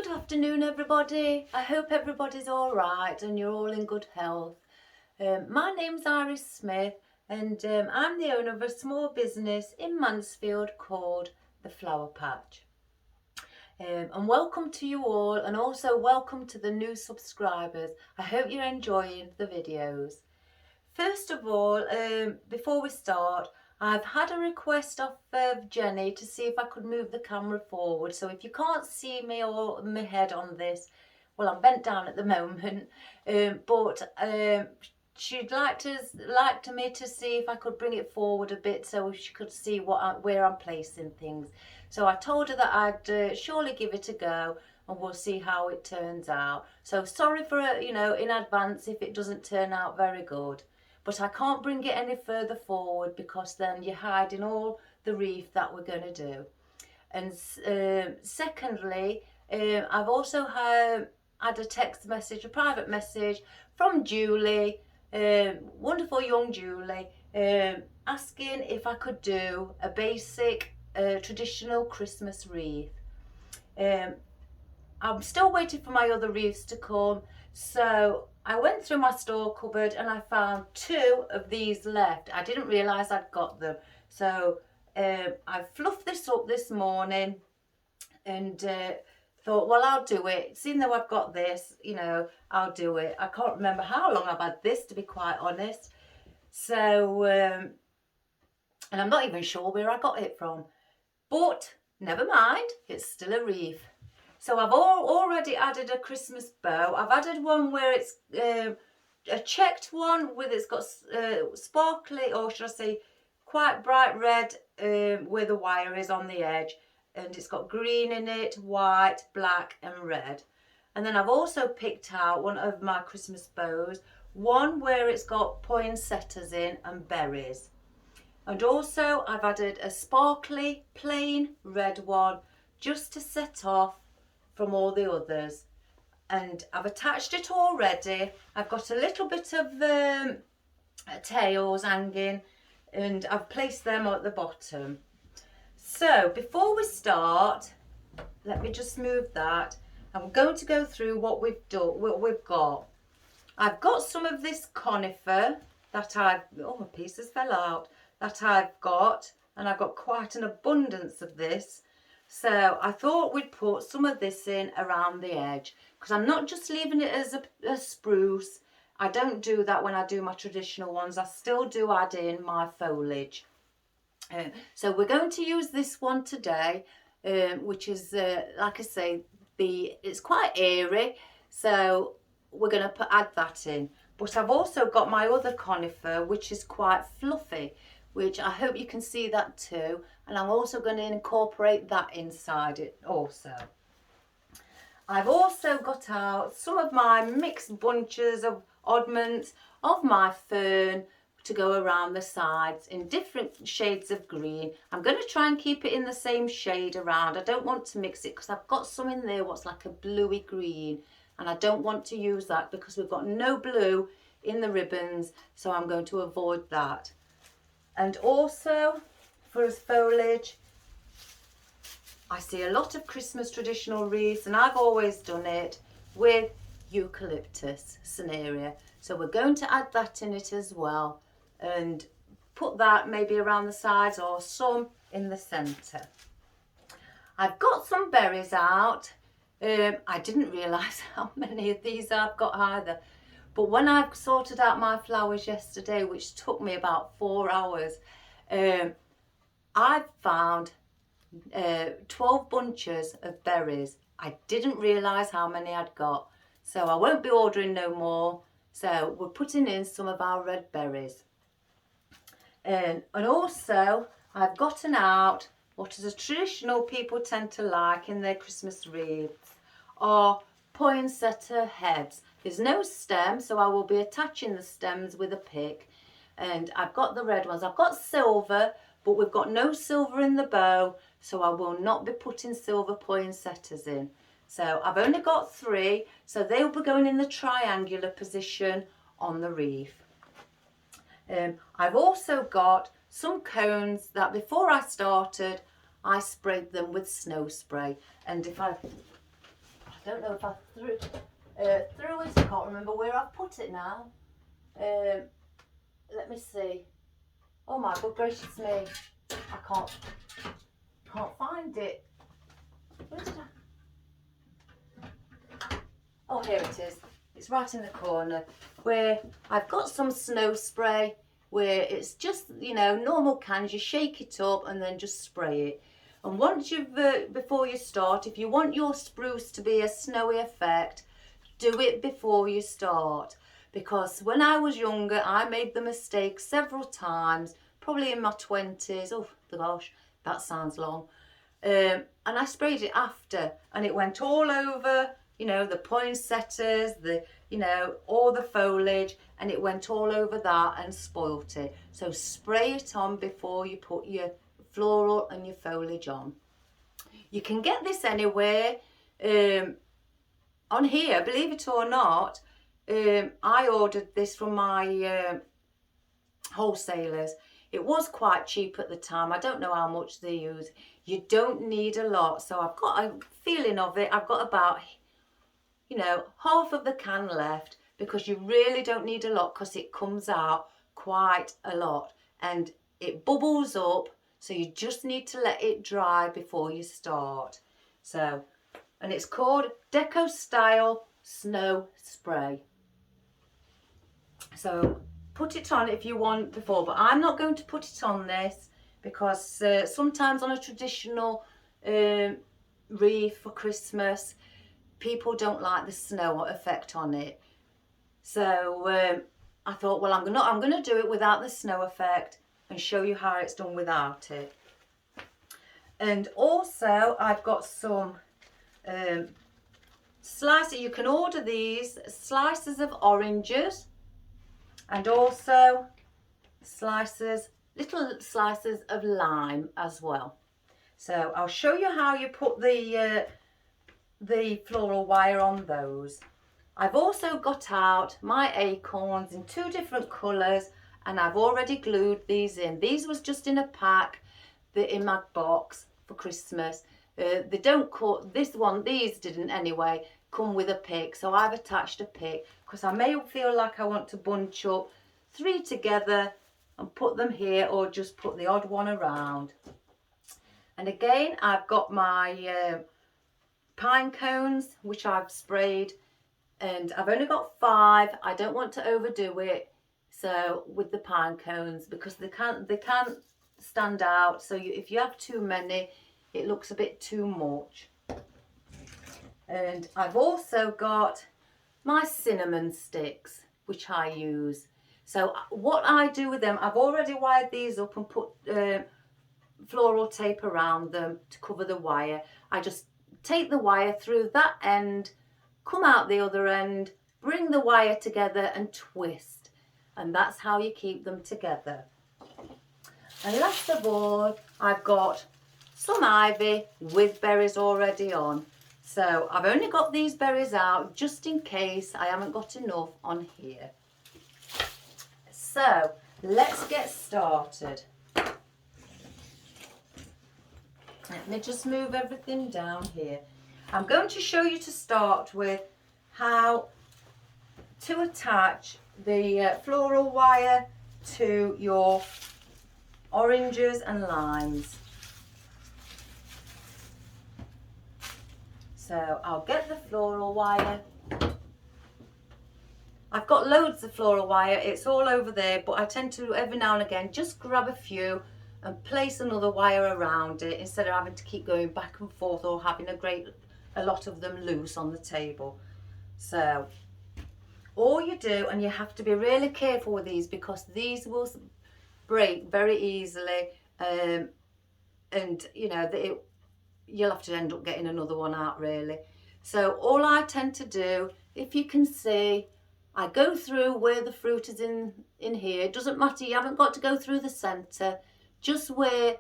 Good afternoon everybody. I hope everybody's all right and you're all in good health. My name's Iris Smith and I'm the owner of a small business in Mansfield called The Flower Patch. And welcome to you all, and also welcome to the new subscribers. I hope you're enjoying the videos. First of all, before we start, I've had a request off Jenny to see if I could move the camera forward. So if you can't see me or my head on this, well, I'm bent down at the moment, but she'd like me to see if I could bring it forward a bit so she could see where I'm placing things. So I told her that I'd surely give it a go, and we'll see how it turns out. So sorry for in advance if it doesn't turn out very good. But I can't bring it any further forward because then you're hiding all the wreath that we're going to do. And secondly, I've also had a text message, a private message from Julie, wonderful young Julie, asking if I could do a basic traditional Christmas wreath. I'm still waiting for my other wreaths to come, so I went through my store cupboard and I found 2 of these left. I didn't realise I'd got them. So I fluffed this up this morning and thought, well, I'll do it. Seeing though I've got this, I'll do it. I can't remember how long I've had this, to be quite honest. So, and I'm not even sure where I got it from. But never mind, it's still a wreath. So I've already added a Christmas bow. I've added one where it's a checked one with it's got sparkly, or should I say quite bright red where the wire is on the edge. And it's got green in it, white, black and red. And then I've also picked out one of my Christmas bows, one where it's got poinsettias in and berries. And also I've added a sparkly plain red one just to set off from all the others. And I've attached it already. I've got a little bit of tails hanging and I've placed them at the bottom. So before we start, let me just move that. I'm going to go through what we've got. I've got some of this conifer that my pieces fell out, that I've got, and I've got quite an abundance of this. So I thought we'd put some of this in around the edge, because I'm not just leaving it as a spruce. I don't do that when I do my traditional ones. I still do add in my foliage. So we're going to use this one today, which is, like I say, it's quite airy. So we're going to add that in. But I've also got my other conifer, which is quite fluffy, which I hope you can see that too. And I'm also going to incorporate that inside it also. I've also got out some of my mixed bunches of oddments of my fern to go around the sides in different shades of green. I'm going to try and keep it in the same shade around. I don't want to mix it because I've got some in there what's like a bluey green, and I don't want to use that because we've got no blue in the ribbons, so I'm going to avoid that. And also for his foliage, I see a lot of Christmas traditional wreaths, and I've always done it with eucalyptus cinerea. So we're going to add that in it as well, and put that maybe around the sides or some in the centre. I've got some berries out. I didn't realise how many of these I've got either. But when I sorted out my flowers yesterday, which took me about 4 hours, I found 12 bunches of berries. I didn't realise how many I'd got. So I won't be ordering no more. So we're putting in some of our red berries. And also I've gotten out what is a traditional people tend to like in their Christmas wreaths are poinsettia heads. There's no stem, so I will be attaching the stems with a pick. And I've got the red ones. I've got silver, but we've got no silver in the bow, so I will not be putting silver poinsettias in. So I've only got 3, so they'll be going in the triangular position on the wreath. I've also got some cones that before I started, I sprayed them with snow spray. And if I I don't know if I threw it. I can't remember where I've put it now. Let me see. Oh my good gracious me. I can't find it. Where did I? Oh, here it is. It's right in the corner where I've got some snow spray where it's just, you know, normal cans. You shake it up and then just spray it. And once you've, before you start, if you want your spruce to be a snowy effect, do it before you start. Because when I was younger, I made the mistake several times, probably in my 20s. Oh gosh, that sounds long. And I sprayed it after, and it went all over, you know, the poinsettias, you know, all the foliage, and it went all over that and spoilt it. So spray it on before you put your floral and your foliage on. You can get this anywhere. On here, believe it or not, I ordered this from my wholesalers. It was quite cheap at the time. I don't know how much they use. You don't need a lot. So I've got a feeling of it. I've got about, you know, half of the can left, because you really don't need a lot because it comes out quite a lot and it bubbles up. So you just need to let it dry before you start. So, and it's called Deco Style Snow Spray. So put it on if you want before, but I'm not going to put it on this because sometimes on a traditional wreath for Christmas, people don't like the snow effect on it. So I thought, well, I'm gonna do it without the snow effect and show you how it's done without it. And also I've got some slices. You can order these slices of oranges, and also little slices of lime as well. So I'll show you how you put the floral wire on those. I've also got out my acorns in 2 different colours, and I've already glued these in. These was just in a pack in my box for Christmas. They don't cut, these didn't anyway, come with a pick, so I've attached a pick because I may feel like I want to bunch up 3 together and put them here, or just put the odd one around. And again, I've got my pine cones which I've sprayed, and I've only got 5. I don't want to overdo it, so with the pine cones, because they can't stand out. So if you have too many, it looks a bit too much. And I've also got my cinnamon sticks which I use. So what I do with them, I've already wired these up and put floral tape around them to cover the wire. I just take the wire through that end, come out the other end, bring the wire together and twist, and that's how you keep them together. And last of all, I've got some ivy with berries already on. So I've only got these berries out just in case I haven't got enough on here. So let's get started. Let me just move everything down here. I'm going to show you to start with how to attach the floral wire to your oranges and limes. So I'll get the floral wire. I've got loads of floral wire, it's all over there, but I tend to every now and again just grab a few and place another wire around it instead of having to keep going back and forth or having a lot of them loose on the table. So all you do, and you have to be really careful with these because these will break very easily, and you know you'll have to end up getting another one out really. So all I tend to do, if you can see, I go through where the fruit is in here. It doesn't matter, you haven't got to go through the centre, just where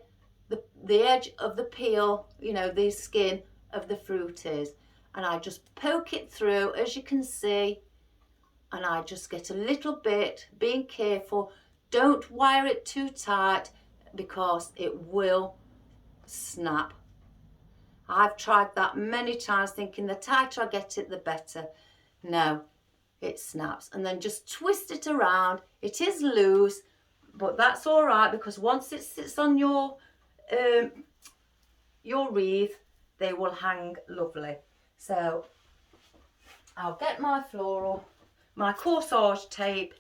the edge of the peel, you know, the skin of the fruit is, and I just poke it through, as you can see, and I just get a little bit, being careful. Don't wire it too tight because it will snap. I've tried that many times thinking the tighter I get it, the better. No, it snaps. And then just twist it around. It is loose, but that's all right because once it sits on your wreath, they will hang lovely. So I'll get my corsage tape,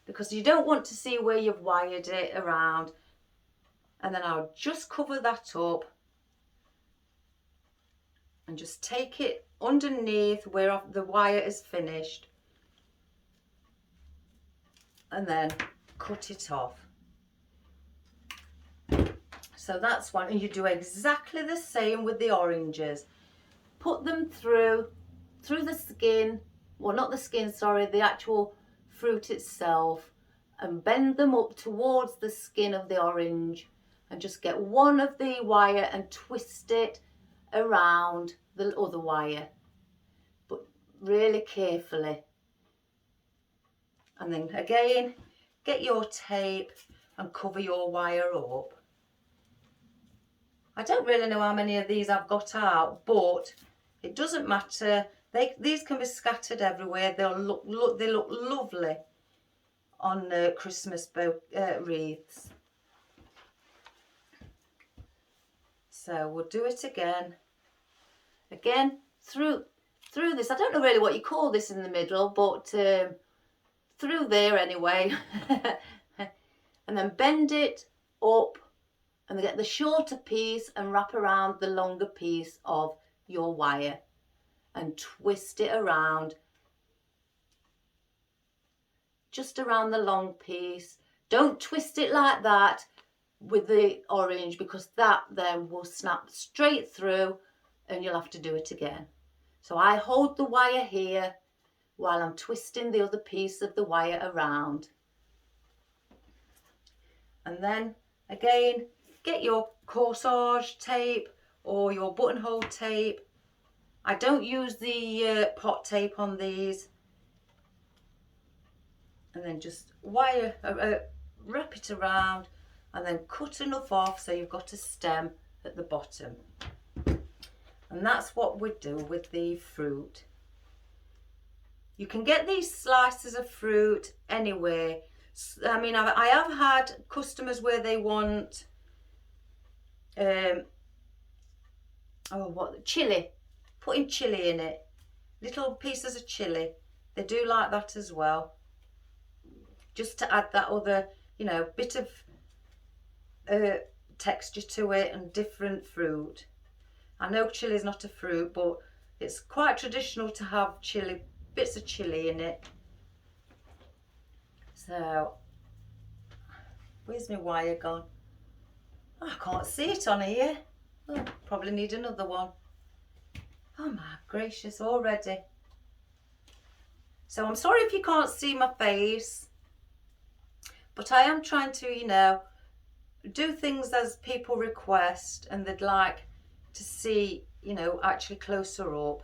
because you don't want to see where you've wired it around. And then I'll just cover that up and just take it underneath where the wire is finished, and then cut it off. So that's one, and you do exactly the same with the oranges. Put them through the skin, well, not the skin, sorry, the actual fruit itself, and bend them up towards the skin of the orange, and just get one of the wire and twist it around the other wire, but really carefully. And then again, get your tape and cover your wire up. I don't really know how many of these I've got out, but it doesn't matter. These can be scattered everywhere. They look lovely on Christmas wreaths. So we'll do it again. Again, through this. I don't know really what you call this in the middle, but through there anyway. And then bend it up and get the shorter piece and wrap around the longer piece of your wire and twist it around, just around the long piece. Don't twist it like that with the orange, because that then will snap straight through and you'll have to do it again. So I hold the wire here while I'm twisting the other piece of the wire around. And then again, get your corsage tape or your buttonhole tape. I don't use the pot tape on these. And then just wire, wrap it around, and then cut enough off so you've got a stem at the bottom. And that's what we do with the fruit. You can get these slices of fruit anywhere. I mean, I have had customers where they want chili, putting chili in it, little pieces of chili. They do like that as well, just to add that other, bit of texture to it and different fruit. I know chili is not a fruit, but it's quite traditional to have chili, bits of chili in it. So, where's my wire gone? Oh, I can't see it on here. Oh, probably need another one. Oh my gracious, already. So I'm sorry if you can't see my face, but I am trying to, do things as people request and they'd like to see, actually closer up.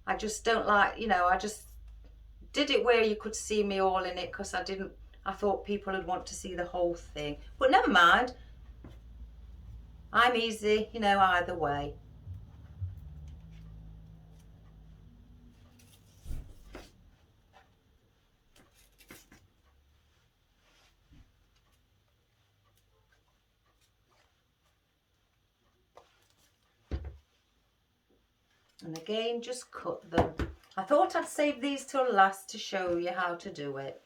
I just don't like, I just did it where you could see me all in it, because I thought people would want to see the whole thing. But never mind. I'm easy, either way. And again, just cut them. I thought I'd save these till last to show you how to do it.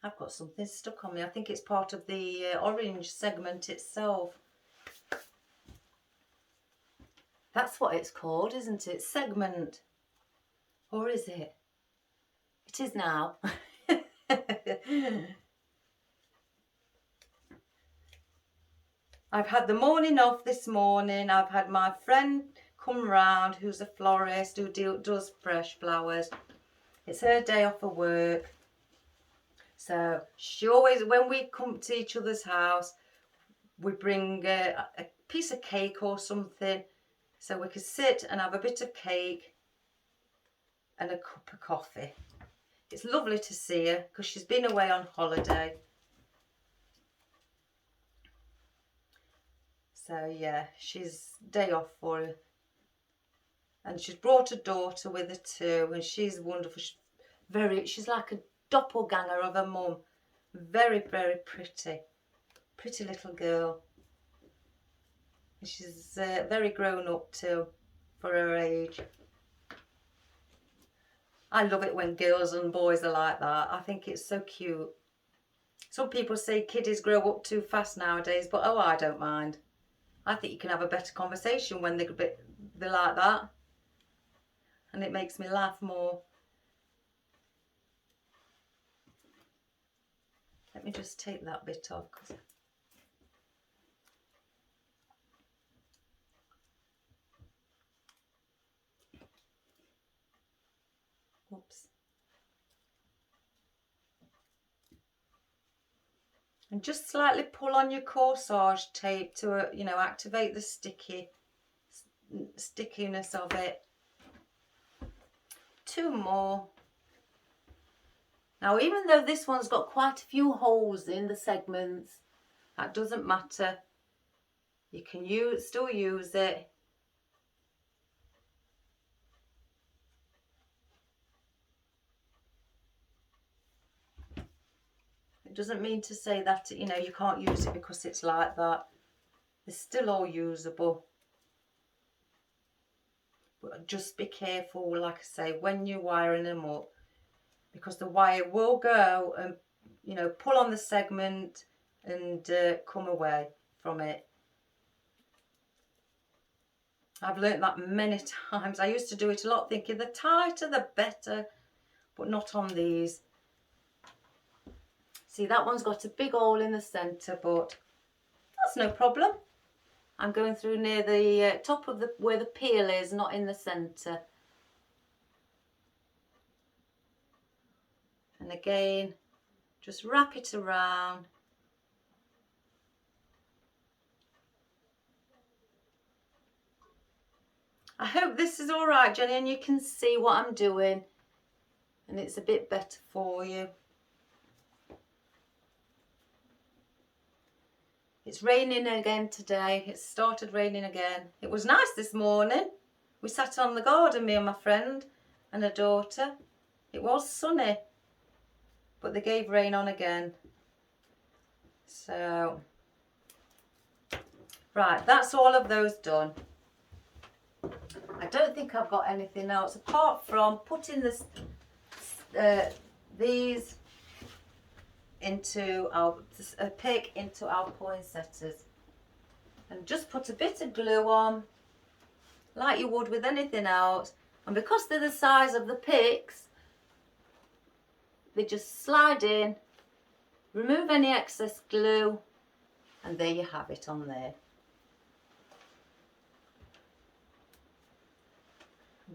I've got something stuck on me. I think it's part of the orange segment itself. That's what it's called, isn't it? Segment. Or is it? It is now. I've had the morning off this morning. I've had my friend come round who's a florist who does fresh flowers. It's her day off of work. So she always, when we come to each other's house, we bring a piece of cake or something so we can sit and have a bit of cake and a cup of coffee. It's lovely to see her because she's been away on holiday. So yeah, she's day off for her. And she's brought a daughter with her too, and she's wonderful. She's like a doppelganger of her mum. Very, very pretty. Pretty little girl. And she's very grown up too for her age. I love it when girls and boys are like that. I think it's so cute. Some people say kiddies grow up too fast nowadays, but oh, I don't mind. I think you can have a better conversation when they're like that. And it makes me laugh more. Let me just take that bit off. Oops. And just slightly pull on your corsage tape to, activate the stickiness of it. 2 more. Now, even though this one's got quite a few holes in the segments, that doesn't matter. You can still use it. It doesn't mean to say that, you can't use it because it's like that. They're still all usable. But just be careful, like I say, when you're wiring them up, because the wire will go and, pull on the segment and come away from it. I've learnt that many times. I used to do it a lot, thinking the tighter the better, but not on these. See, that one's got a big hole in the centre, but that's no problem. I'm going through near the top of where the peel is, not in the centre. And again, just wrap it around. I hope this is all right, Jenny, and you can see what I'm doing. And it's a bit better for you. It's raining again today. It started raining again. It was nice this morning. We sat on the garden, me and my friend and her daughter. It was sunny, but they gave rain on again. So, right, that's all of those done. I don't think I've got anything else apart from putting these into our pick into our poinsettias, and just put a bit of glue on like you would with anything else. And because they're the size of the picks, they just slide in, remove any excess glue, and there you have it on there.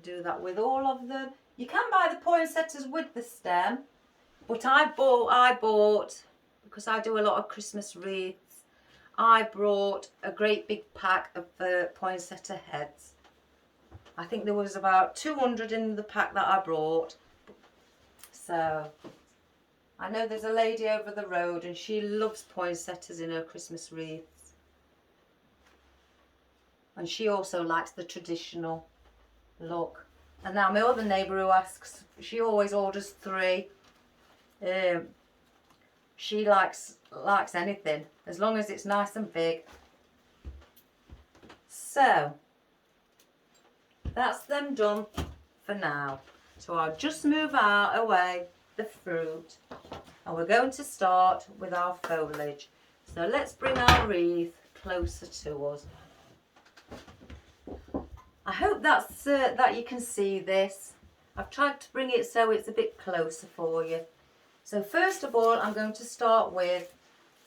Do that with all of them. You can buy the poinsettias with the stem, but I bought, because I do a lot of Christmas wreaths, I brought a great big pack of poinsettia heads. I think there was about 200 in the pack that I brought. So, I know there's a lady over the road and she loves poinsettias in her Christmas wreaths. And she also likes the traditional look. And now my other neighbour who asks, she always orders 3. She likes anything as long as it's nice and big. So that's them done for now. So I'll just move away the fruit, and we're going to start with our foliage. So let's bring our wreath closer to us. I hope that you can see this. I've tried to bring it so it's a bit closer for you. So first of all, I'm going to start with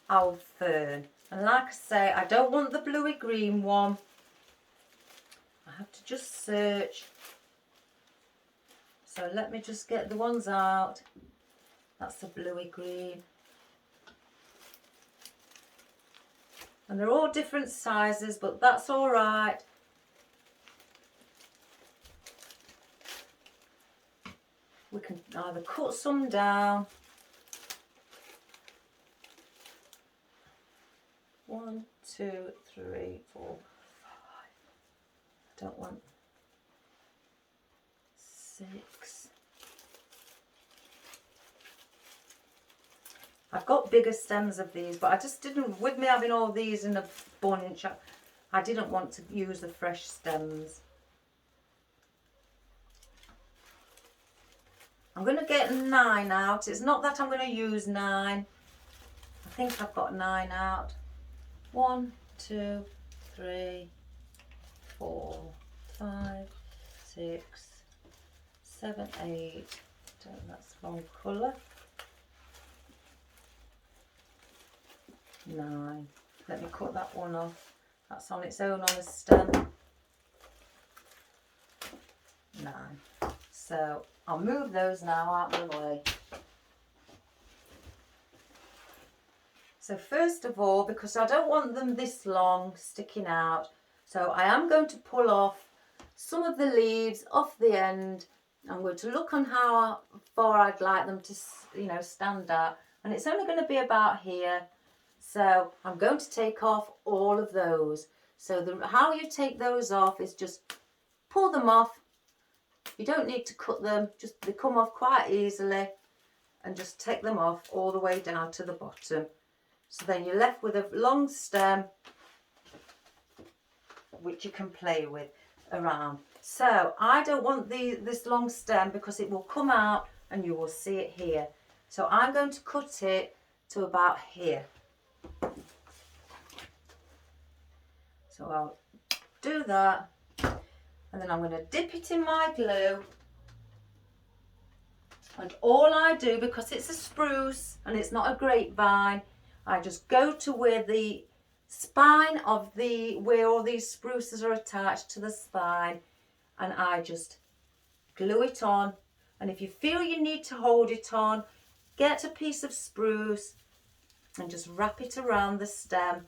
our fern. And like I say, I don't want the bluey green one. I have to just search. So let me just get the ones out. That's the bluey green. And they're all different sizes, but that's all right. we can either cut some down. 1, 2, 3, 4, 5. I don't want 6. I've got bigger stems of these, but I just didn't, with me having all these in a bunch, I didn't want to use the fresh stems. I'm going to get 9 out. It's not that I'm going to use 9. I think I've got 9 out. 1, 2, 3, 4, 5, 6, 7, 8. That's the wrong colour. 9. Let me cut that one off. That's on its own on a stem. 9. So I'll move those now out of the way. So first of all, because I don't want them this long sticking out, so I am going to pull off some of the leaves off the end. I'm going to look on how far I'd like them to, stand out, and it's only going to be about here. So I'm going to take off all of those. So how you take those off is just pull them off. You don't need to cut them, just they come off quite easily, and just take them off all the way down to the bottom. So then you're left with a long stem which you can play with around. So I don't want this long stem because it will come out and you will see it here. So I'm going to cut it to about here. So I'll do that, and then I'm going to dip it in my glue. And all I do, because it's a spruce and it's not a grapevine, I just go to where the spine of where all these spruces are attached to the spine, and I just glue it on. And if you feel you need to hold it on, get a piece of spruce and just wrap it around the stem,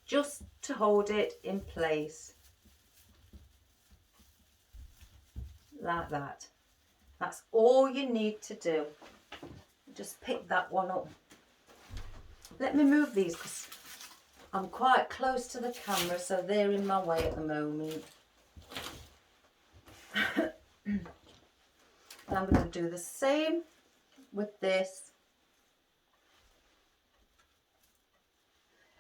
just to hold it in place. Like that. That's all you need to do. Just pick that one up. Let me move these because I'm quite close to the camera, so they're in my way at the moment. I'm going to do the same with this.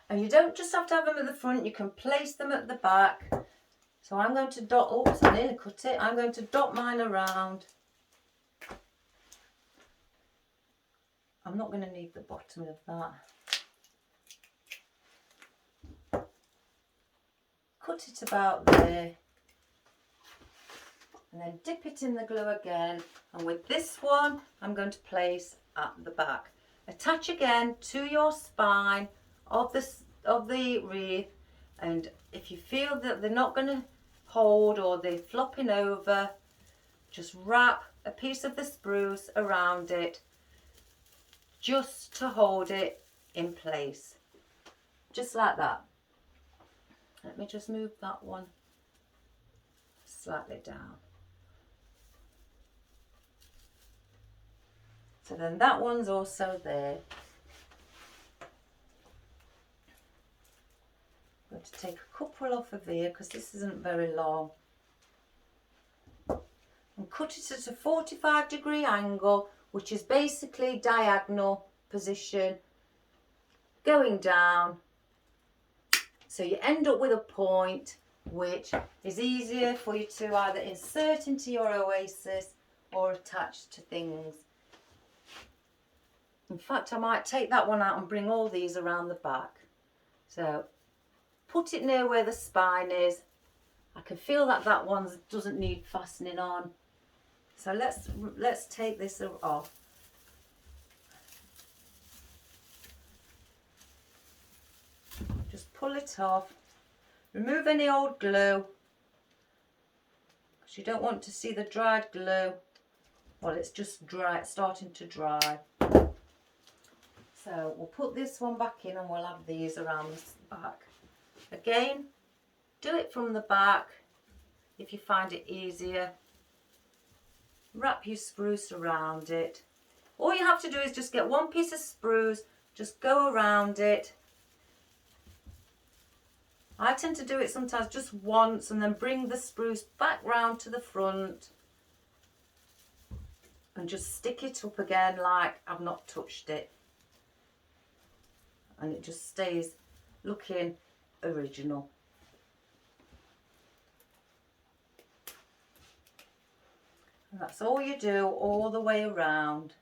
And you don't just have to have them at the front, you can place them at the back. So I'm going to dot, oops, I nearly cut it. I'm going to dot mine around. I'm not going to need the bottom of that. Cut it about there. And then dip it in the glue again. And with this one, I'm going to place at the back. Attach again to your spine of the wreath, and if you feel that they're not going to hold or they're flopping over, just wrap a piece of the spruce around it just to hold it in place, just like that. Let me just move that one slightly down. So then that one's also there. I'm going to take a couple off of here because this isn't very long, and cut it at a 45-degree angle, which is basically diagonal position going down, so you end up with a point which is easier for you to either insert into your oasis or attach to things. In fact, I might take that one out and bring all these around the back. So put it near where the spine is. I can feel that that one doesn't need fastening on. So let's take this off. Just pull it off. Remove any old glue, because you don't want to see the dried glue. Well, it's just dry, it's starting to dry. So we'll put this one back in and we'll have these around the back. Again, do it from the back if you find it easier. wrap your spruce around it. All you have to do is just get one piece of spruce, just go around it. I tend to do it sometimes just once and then bring the spruce back round to the front and just stick it up again like I've not touched it. And it just stays looking original. And that's all you do all the way around.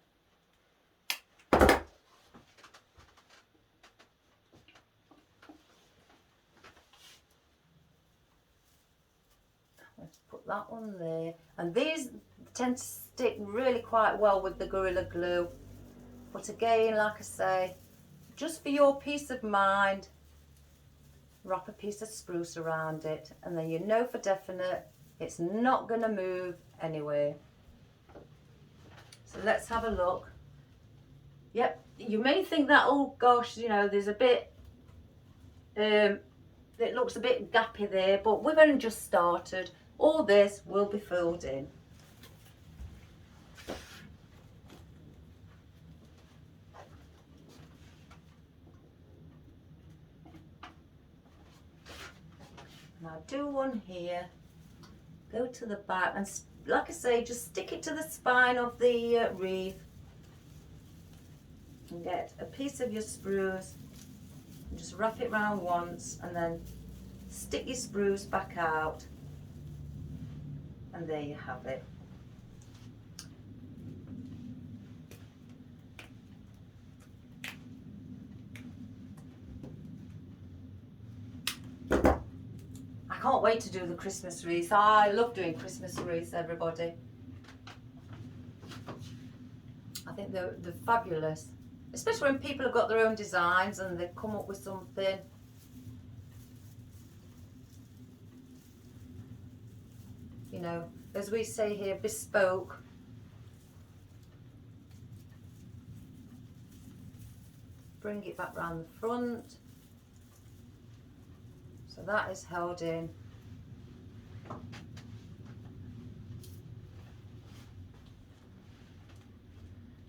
Let's put that one there. And these tend to stick really quite well with the Gorilla Glue. But again, like I say, just for your peace of mind, wrap a piece of spruce around it, and then you know for definite it's not going to move anywhere. So let's have a look. Yep, you may think that, oh gosh, you know, there's a bit, it looks a bit gappy there, but we've only just started. All this will be filled in. Now do one here, go to the back, and like I say, just stick it to the spine of the wreath and get a piece of your spruce and just wrap it round once and then stick your spruce back out, and there you have it. I can't wait to do the Christmas wreaths. I love doing Christmas wreaths, everybody. I think they're fabulous, especially when people have got their own designs and they come up with something. You know, as we say here, bespoke. Bring it back round the front. So that is held in.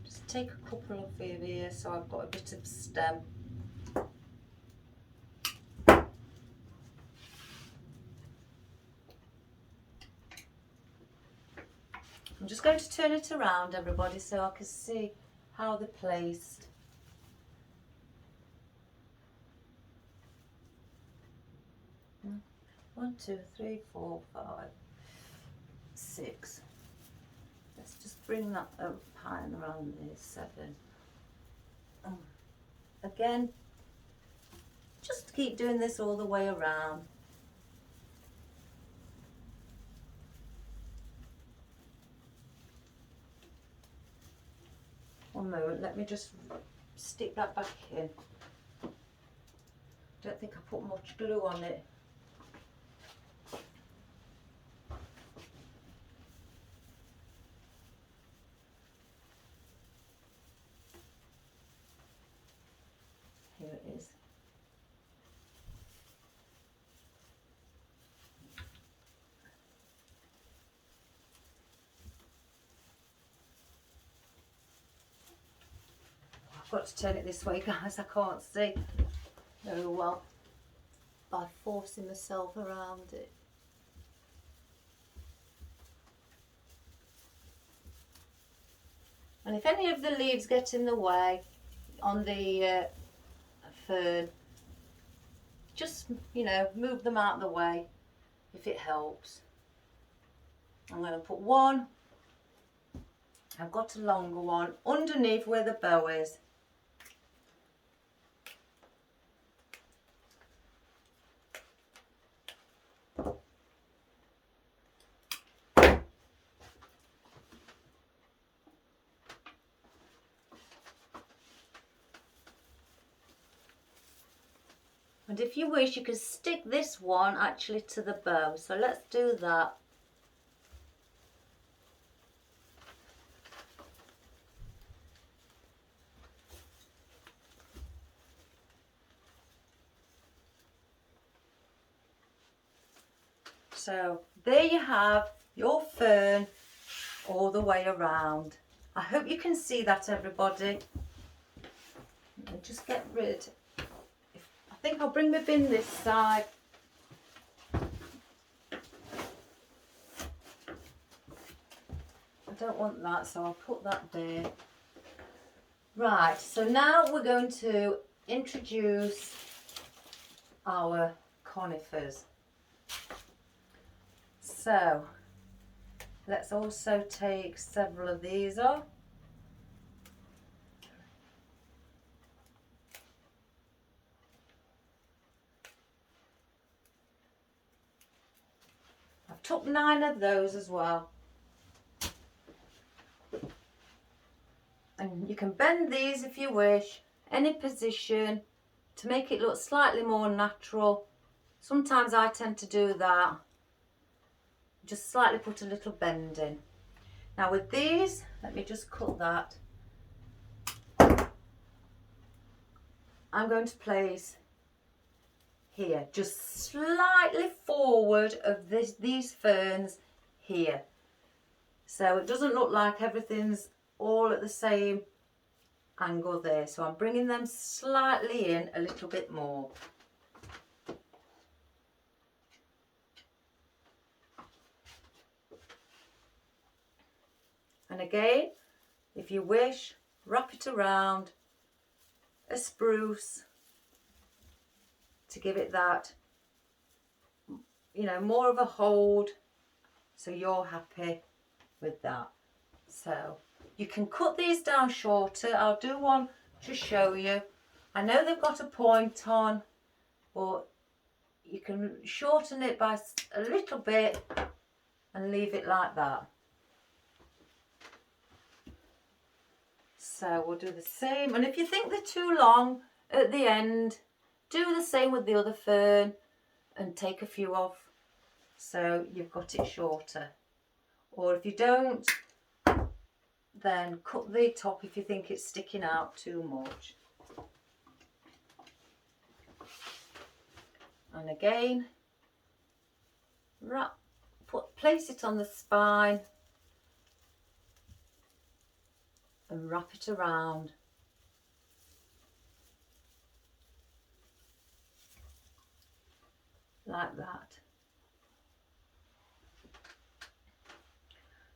Just take a couple off here so I've got a bit of stem. I'm just going to turn it around, everybody, so I can see how they're placed. One, two, three, four, 5, 6. Let's just bring that pine around there. 7. Again, just keep doing this all the way around. One moment, let me just stick that back in. Don't think I put much glue on it. Here it is. I've got to turn it this way, guys. I can't see very well by forcing myself around it. And if any of the leaves get in the way on the fern, just, you know, move them out of the way if it helps. I'm going to put one, I've got a longer one, underneath where the bow is. And if you wish, you can stick this one actually to the bow. So let's do that. So there you have your fern all the way around. I hope you can see that, everybody. Let me just get rid. I think I'll bring my bin this side. I don't want that, so I'll put that there. Right, so now we're going to introduce our conifers. So let's also take several of these off. I've took 9 of those as well. And you can bend these if you wish, any position, to make it look slightly more natural. Sometimes I tend to do that. Just slightly put a little bend in. Now with these, let me just cut that. I'm going to place here, just slightly forward of these ferns here. So it doesn't look like everything's all at the same angle there. So I'm bringing them slightly in a little bit more. And again, if you wish, wrap it around a spruce to give it that, you know, more of a hold, so you're happy with that. So you can cut these down shorter. I'll do one to show you. I know they've got a point on, but you can shorten it by a little bit and leave it like that. So we'll do the same, and if you think they're too long at the end, do the same with the other fern and take a few off so you've got it shorter. Or if you don't, then cut the top if you think it's sticking out too much. And again, place it on the spine and wrap it around. Like that.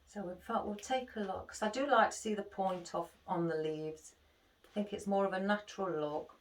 So in fact we'll take a look, because I do like to see the point off on the leaves. I think it's more of a natural look.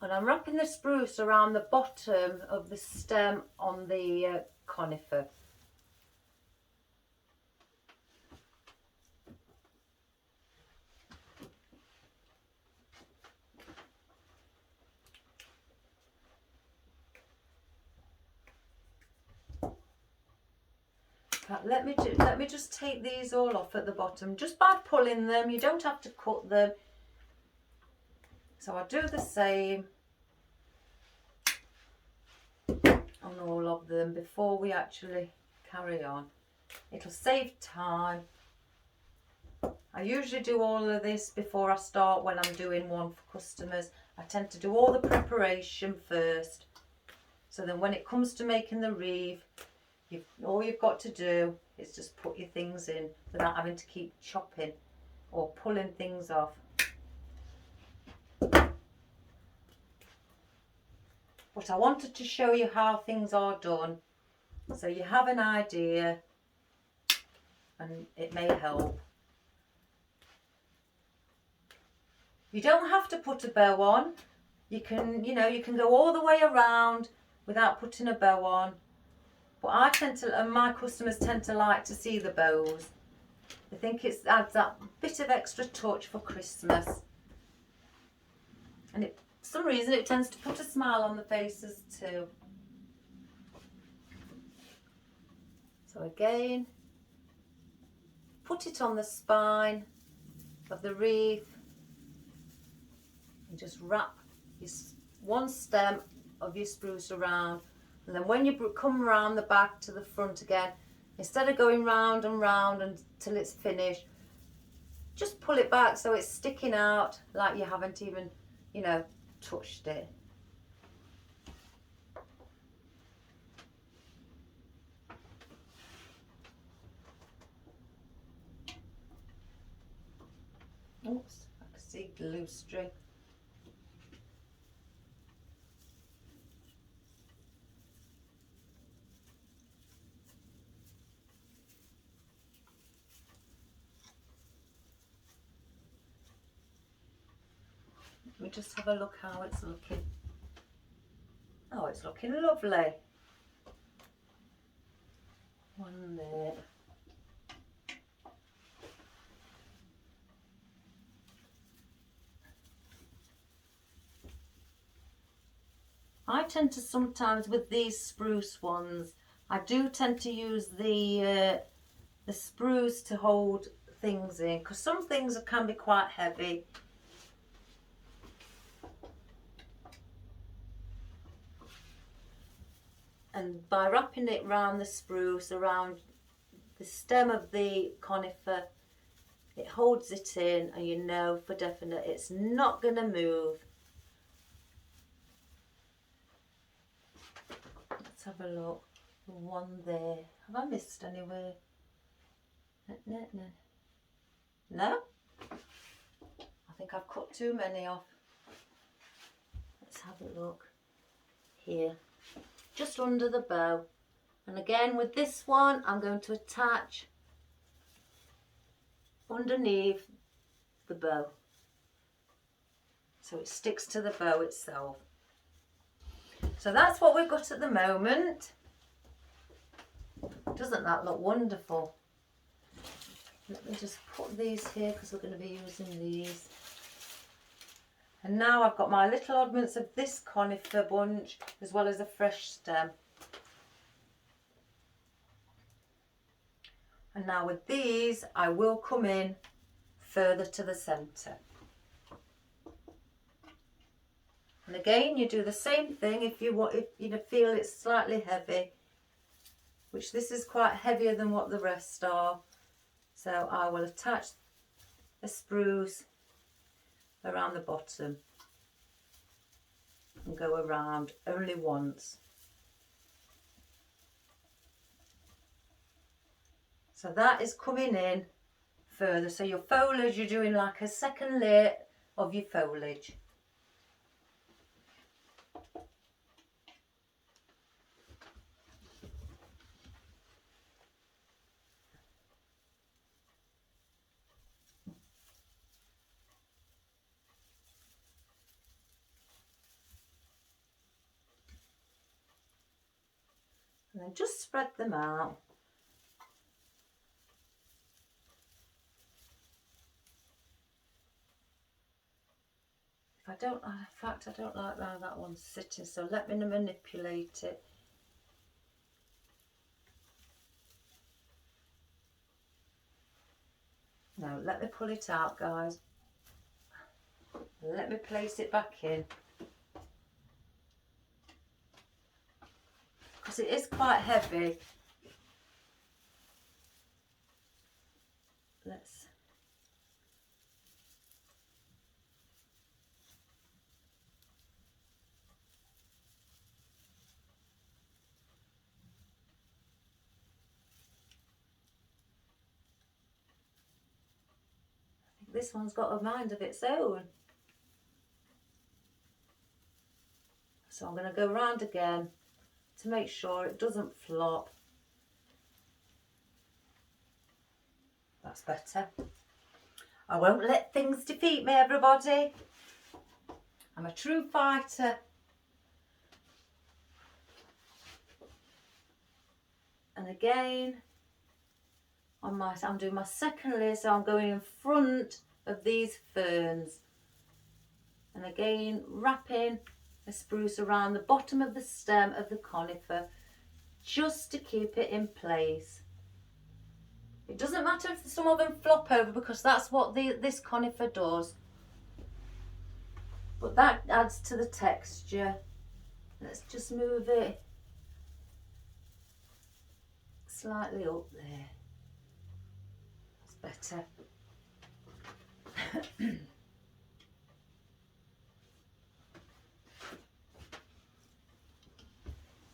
And I'm wrapping the spruce around the bottom of the stem on the conifer. Let me just take these all off at the bottom, just by pulling them. You don't have to cut them. So I'll do the same on all of them before we actually carry on. It'll save time. I usually do all of this before I start when I'm doing one for customers. I tend to do all the preparation first. So then when it comes to making the wreath, all you've got to do is just put your things in without having to keep chopping or pulling things off. But I wanted to show you how things are done, so you have an idea and it may help. You don't have to put a bow on. You can, you can go all the way around without putting a bow on. But I tend to, and my customers tend to like to see the bows. I think it adds that bit of extra touch for Christmas. And for some reason it tends to put a smile on the faces too. So again, put it on the spine of the wreath And just wrap your one stem of your spruce around, and then when you come around the back to the front again, instead of going round and round until it's finished, just pull it back so it's sticking out like you haven't even, you know, touched it. Oops, I can see glue string. Let me just have a look how it's looking. Oh, it's looking lovely. One there. I tend to sometimes, with these spruce ones, I do tend to use the spruce to hold things in, because some things can be quite heavy. And by wrapping it around the spruce, around the stem of the conifer, it holds it in, and you know for definite it's not going to move. Let's have a look. The one there. Have I missed anywhere? No. No? I think I've cut too many off. Let's have a look. Here. Just under the bow. And again with this one, I'm going to attach underneath the bow, so it sticks to the bow itself. So that's what we've got at the moment. Doesn't that look wonderful? Let me just put these here because we're going to be using these. And now I've got my little oddments of this conifer bunch as well as a fresh stem. And now with these, I will come in further to the centre. And again, you do the same thing if you feel it's slightly heavy, which this is quite heavier than what the rest are. So I will attach a spruce around the bottom and go around only once. So that is coming in further. So your foliage, you're doing like a second layer of your foliage. And then just spread them out. In fact, I don't like how that one's sitting, so let me manipulate it. Now, let me pull it out, guys. Let me place it back in. Because it is quite heavy. This one's got a mind of its own. So I'm going to go round again to make sure it doesn't flop. That's better. I won't let things defeat me, everybody. I'm a true fighter. And again, I'm doing my second layer, so I'm going in front of these ferns. And again, wrapping a spruce around the bottom of the stem of the conifer, just to keep it in place. It doesn't matter if some of them flop over, because that's what this conifer does. but that adds to the texture. Let's just move it slightly up there. That's better.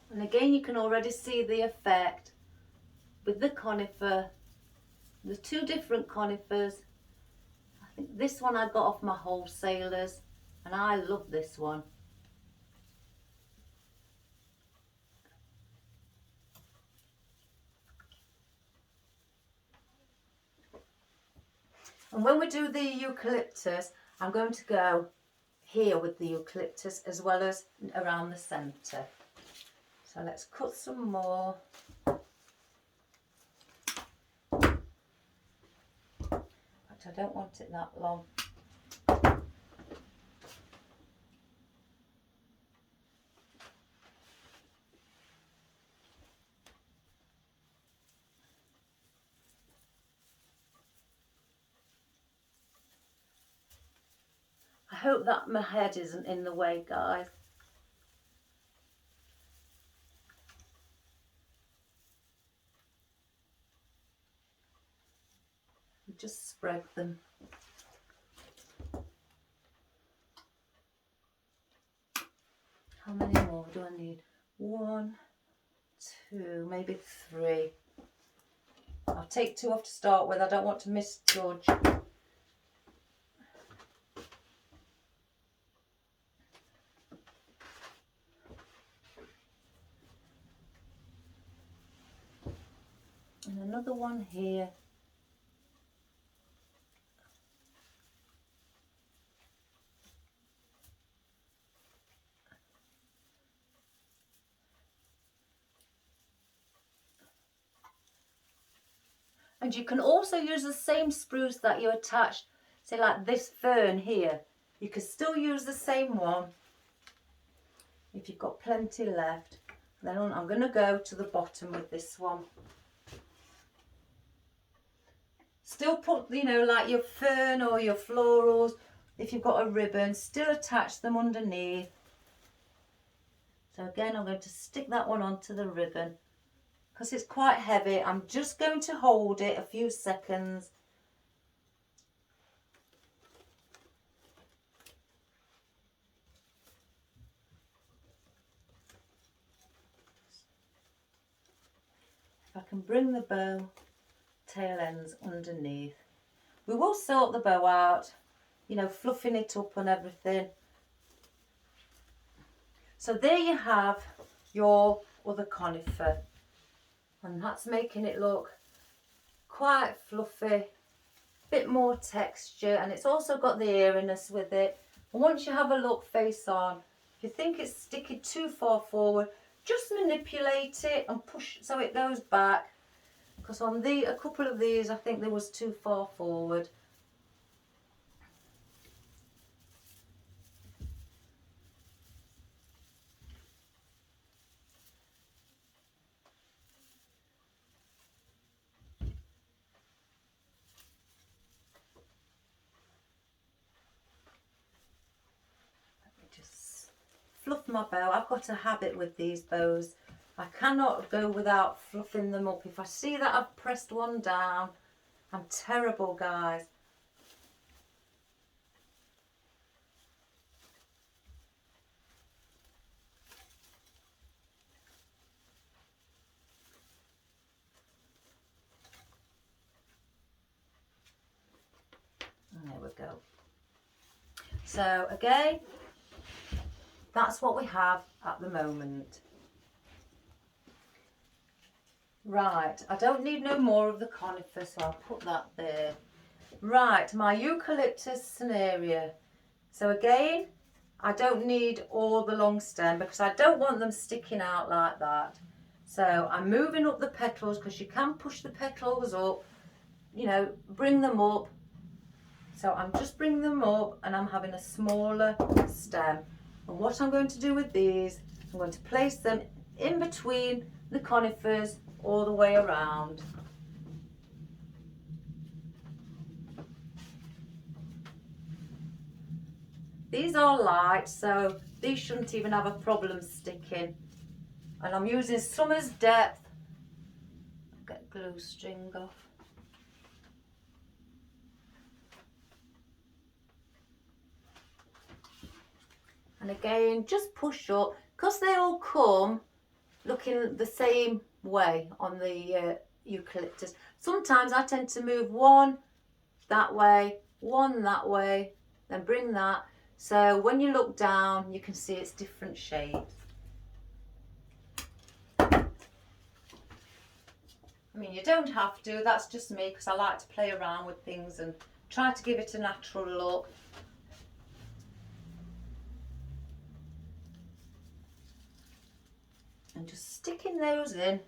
And again, you can already see the effect with the conifer, the two different conifers. I think this one I got off my wholesalers, and I love this one. And when we do the eucalyptus, I'm going to go here with the eucalyptus as well as around the centre. So let's cut some more. But I don't want it that long. I hope that my head isn't in the way, guys. Just spread them. How many more do I need? 1, 2, maybe 3. I'll take 2 off to start with. I don't want to misjudge. And another one here. And you can also use the same spruce that you attached, say like this fern here. You can still use the same one if you've got plenty left. Then I'm going to go to the bottom with this one. Still put, you know, like your fern or your florals, if you've got a ribbon, still attach them underneath. So again, I'm going to stick that one onto the ribbon. Because it's quite heavy, I'm just going to hold it a few seconds. If I can bring the bow tail ends underneath. We will sort the bow out, you know, fluffing it up and everything. So there you have your other conifer. And that's making it look quite fluffy, bit more texture, and it's also got the eeriness with it. And once you have a look face on, if you think it's sticking too far forward, just manipulate it and push so it goes back. Because on a couple of these, I think there was too far forward. Just fluff my bow. I've got a habit with these bows. I cannot go without fluffing them up. If I see that I've pressed one down, I'm terrible, guys. And there we go. So again, that's what we have at the moment. Right, I don't need no more of the conifer, so I'll put that there. Right, my eucalyptus scenario. So again, I don't need all the long stem because I don't want them sticking out like that. So I'm moving up the petals because you can push the petals up, you know, bring them up. So I'm just bringing them up and I'm having a smaller stem. And what I'm going to do with these, I'm going to place them in between the conifers all the way around. These are light, so these shouldn't even have a problem sticking. And I'm using Summer's Depth. Get glue string off. And again, just push up, because they all come looking the same way on the eucalyptus. Sometimes I tend to move one that way, then bring that. So when you look down, you can see it's different shapes. I mean, you don't have to, that's just me, because I like to play around with things and try to give it a natural look. And just sticking those in.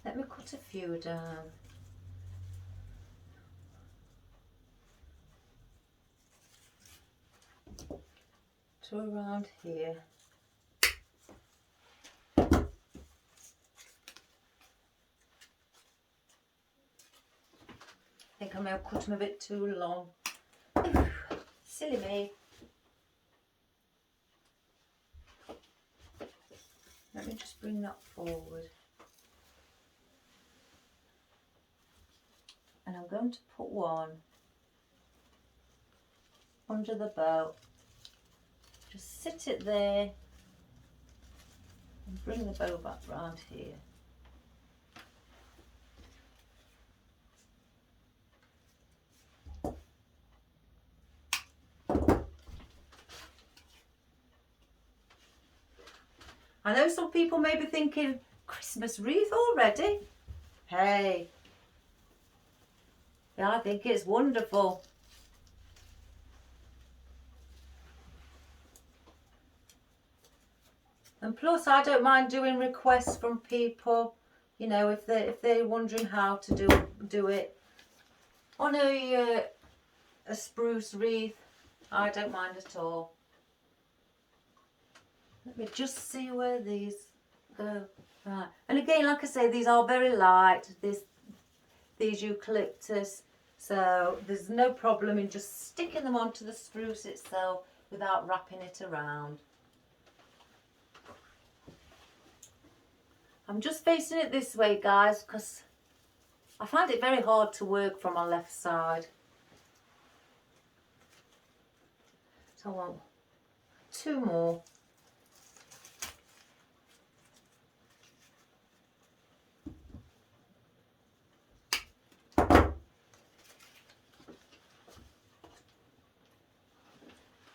Let me cut a few down. To around here. I think I may have cut them a bit too long. Silly me. Let me just bring that forward. And I'm going to put one under the bow. Just sit it there and bring the bow back round here. I know some people may be thinking, Christmas wreath already? Hey, yeah, I think it's wonderful. And plus, I don't mind doing requests from people, you know, if they're wondering how to do it on a spruce wreath. I don't mind at all. Let me just see where these go. Right, and again, like I say, these are very light. These eucalyptus, so there's no problem in just sticking them onto the spruce itself without wrapping it around. I'm just facing it this way, guys, because I find it very hard to work from my left side. So I want 2 more.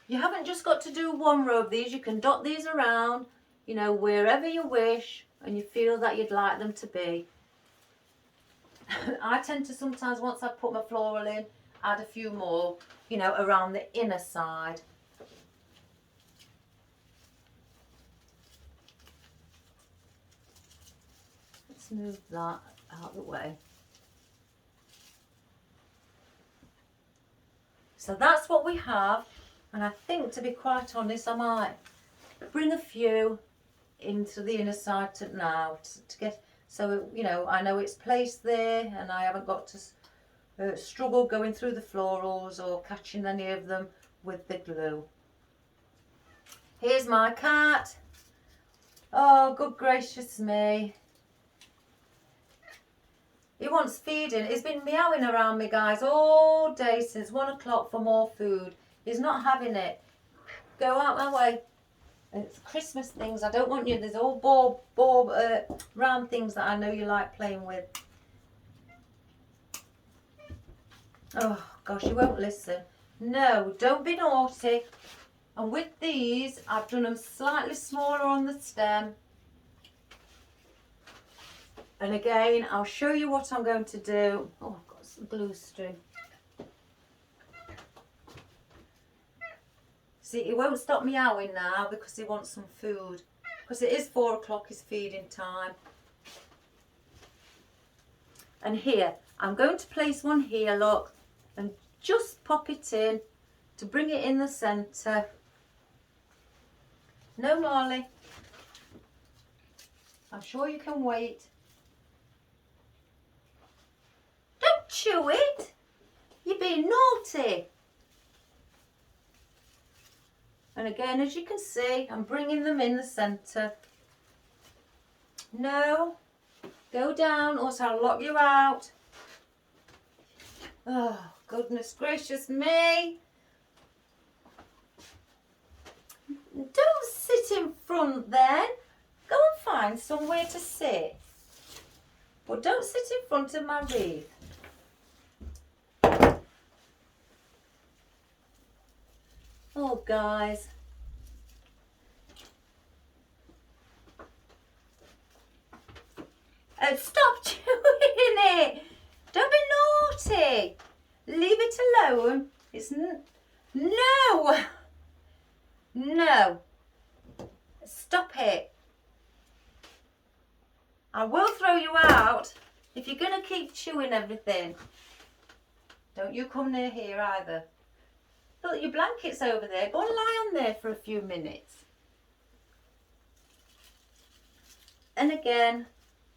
You haven't just got to do 1 row of these. You can dot these around, you know, wherever you wish and you feel that you'd like them to be. I tend to sometimes, once I've put my floral in, add a few more, you know, around the inner side. Let's move that out of the way. So that's what we have. And I think, to be quite honest, I might bring a few into the inner side now to get, so you know, I know it's placed there and I haven't got to struggle going through the florals or catching any of them with the glue. Here's my cat. Oh, good gracious me. He wants feeding. He's been meowing around me, guys, all day since 1 o'clock for more food. He's not having it. Go out my way. It's Christmas things. I don't want you. There's all round things that I know you like playing with. Oh, gosh, you won't listen. No, don't be naughty. And with these, I've done them slightly smaller on the stem. And again, I'll show you what I'm going to do. Oh, I've got some glue string. See, he won't stop meowing now because he wants some food. Because it is 4 o'clock, his feeding time. And here, I'm going to place one here, look, and just pop it in to bring it in the centre. No, Marley. I'm sure you can wait. Don't chew it. You're being naughty. And again, as you can see, I'm bringing them in the centre. No, go down or else I'll lock you out. Oh, goodness gracious me. Don't sit in front then. Go and find somewhere to sit. But don't sit in front of my wreath. Oh, guys. And stop chewing it. Don't be naughty. Leave it alone. It's no. No. Stop it. I will throw you out if you're going to keep chewing everything. Don't you come near here either. Look, your blanket's over there. Go and lie on there for a few minutes. And again,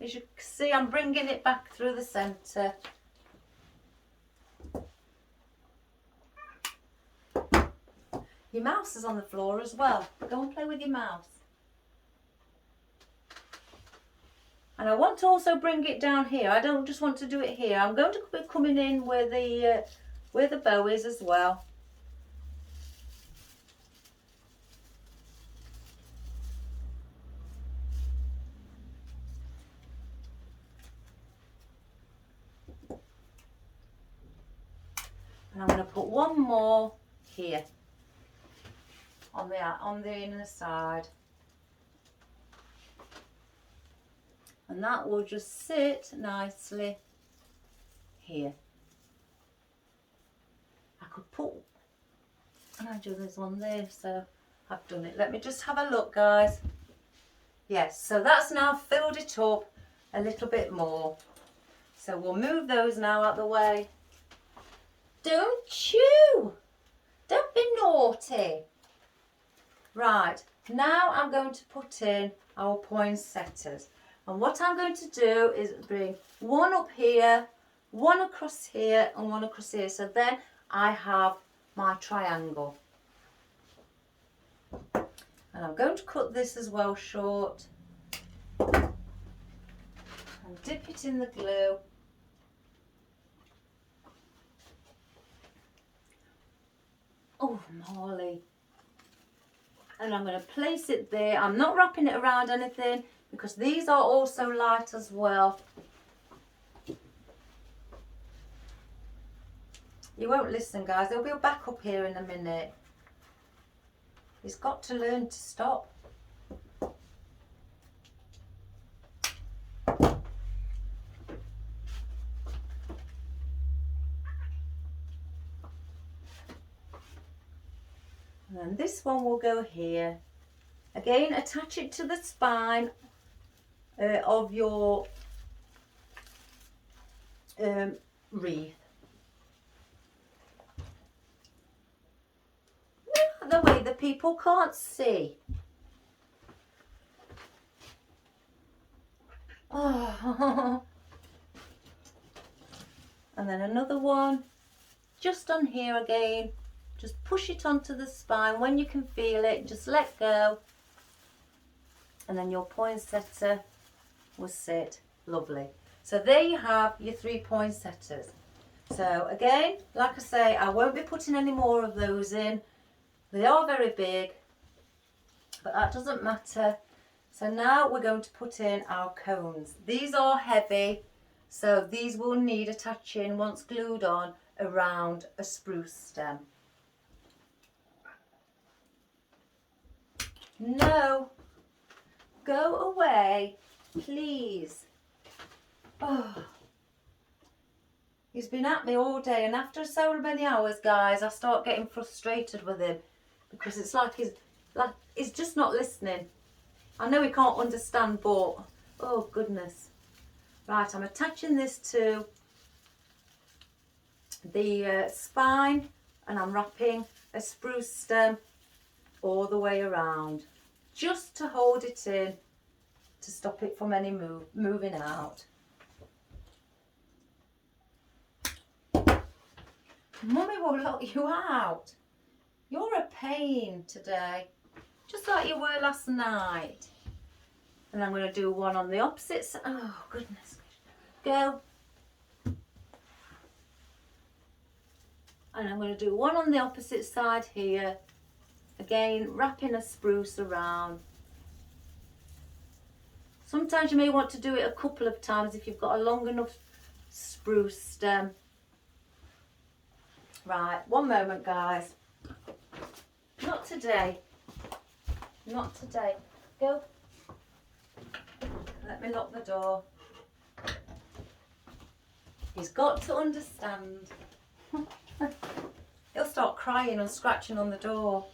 as you can see, I'm bringing it back through the centre. Your mouse is on the floor as well. Go and play with your mouse. And I want to also bring it down here. I don't just want to do it here. I'm going to be coming in where the bow is as well. And I'm going to put one more here on the inner side. And that will just sit nicely here. I could put, and I do this one there, so I've done it. Let me just have a look, guys. Yes, so that's now filled it up a little bit more. So we'll move those now out the way. Don't chew. Don't be naughty. Right, now I'm going to put in our poinsettias. And what I'm going to do is bring one up here, one across here and one across here. So then I have my triangle. And I'm going to cut this as well short. And dip it in the glue. Oh, Molly. And I'm going to place it there. I'm not wrapping it around anything because these are also light as well. You won't listen, guys. They'll be back up here in a minute. He's got to learn to stop. And then this one will go here. Again, attach it to the spine of your wreath. The way the people can't see. Oh. And then another one just on here again. Just push it onto the spine. When you can feel it, just let go. And then your poinsettia will sit lovely. So there you have your 3 poinsettias. So again, like I say, I won't be putting any more of those in. They are very big, but that doesn't matter. So now we're going to put in our cones. These are heavy, so these will need attaching once glued on around a spruce stem. No, go away, please. Oh, he's been at me all day, and after so many hours, guys, I start getting frustrated with him because it's like he's just not listening. I know he can't understand, but oh goodness. Right, I'm attaching this to the spine, and I'm wrapping a spruce stem all the way around, just to hold it in, to stop it from any moving out. Mummy will lock you out. You're a pain today, just like you were last night. And I'm going to do one on the opposite side. Oh, goodness. Go. And I'm going to do one on the opposite side here. Again, wrapping a spruce around. Sometimes you may want to do it a couple of times if you've got a long enough spruce stem. Right, one moment, guys. Not today. Not today. Go. Let me lock the door. He's got to understand. He'll start crying and scratching on the door.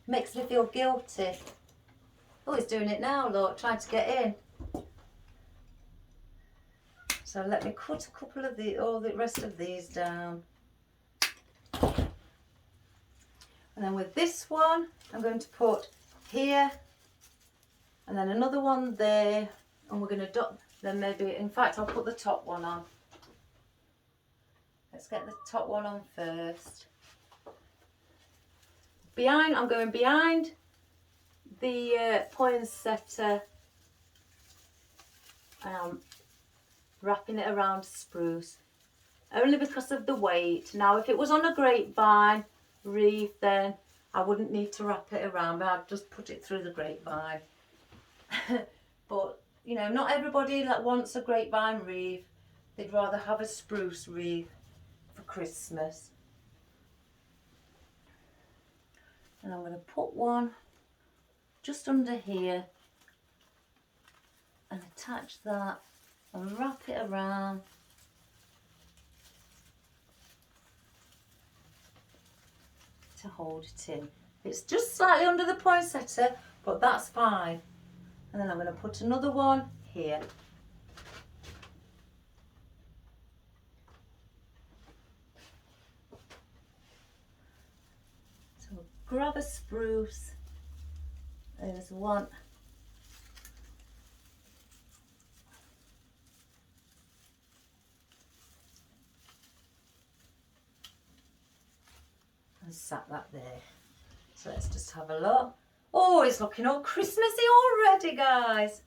Makes me feel guilty. Oh, he's doing it now, look, trying to get in. So let me cut a couple of all the rest of these down. And then with this one, I'm going to put here, and then another one there, and we're going to dot, then maybe, in fact, I'll put the top one on. Let's get the top one on first. Behind, I'm going behind the poinsettia, and I'm wrapping it around spruce, only because of the weight. Now, if it was on a grapevine wreath, then I wouldn't need to wrap it around, but I'd just put it through the grapevine. But, you know, not everybody that wants a grapevine wreath. They'd rather have a spruce wreath for Christmas. And I'm going to put one just under here and attach that and wrap it around. To hold it in. It's just slightly under the poinsettia, but that's fine. And then I'm going to put another one here. So grab a spruce. There's one. And sat that there. So let's just have a look. Oh, it's looking all Christmassy already, guys.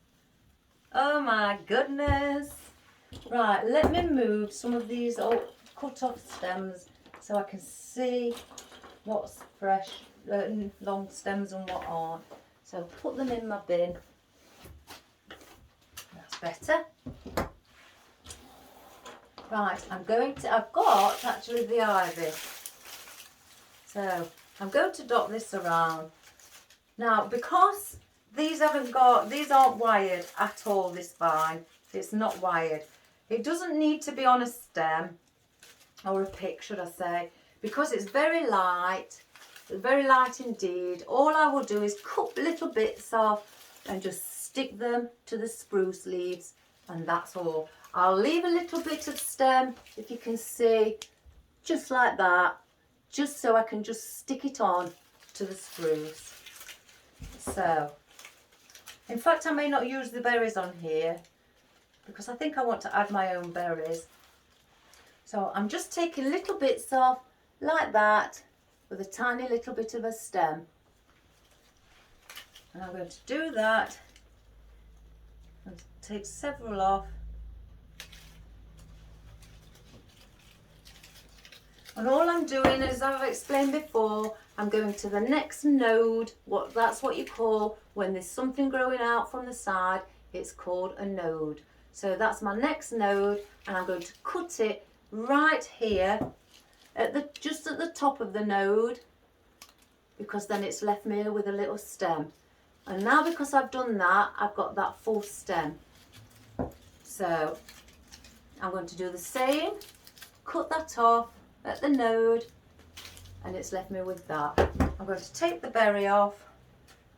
Oh my goodness. Right, let me move some of these old cut off stems so I can see what's fresh, long stems and what aren't. So put them in my bin. That's better. Right, I've got actually the ivy. So I'm going to dot this around. Now, because these aren't wired at all, this vine, it's not wired. It doesn't need to be on a stem, or a pick, should I say, because it's very light indeed. All I will do is cut little bits off and just stick them to the spruce leaves, and that's all. I'll leave a little bit of stem, if you can see, just like that, just so I can just stick it on to the spruce. So, in fact, I may not use the berries on here because I think I want to add my own berries. So I'm just taking little bits off like that with a tiny little bit of a stem. And I'm going to do that and take several off. And all I'm doing, as I've explained before, I'm going to the next node. That's what you call when there's something growing out from the side. It's called a node. So that's my next node, and I'm going to cut it right here just at the top of the node, because then it's left me with a little stem. And now, because I've done that, I've got that full stem. So I'm going to do the same, cut that off at the node, and it's left me with that. I'm going to take the berry off.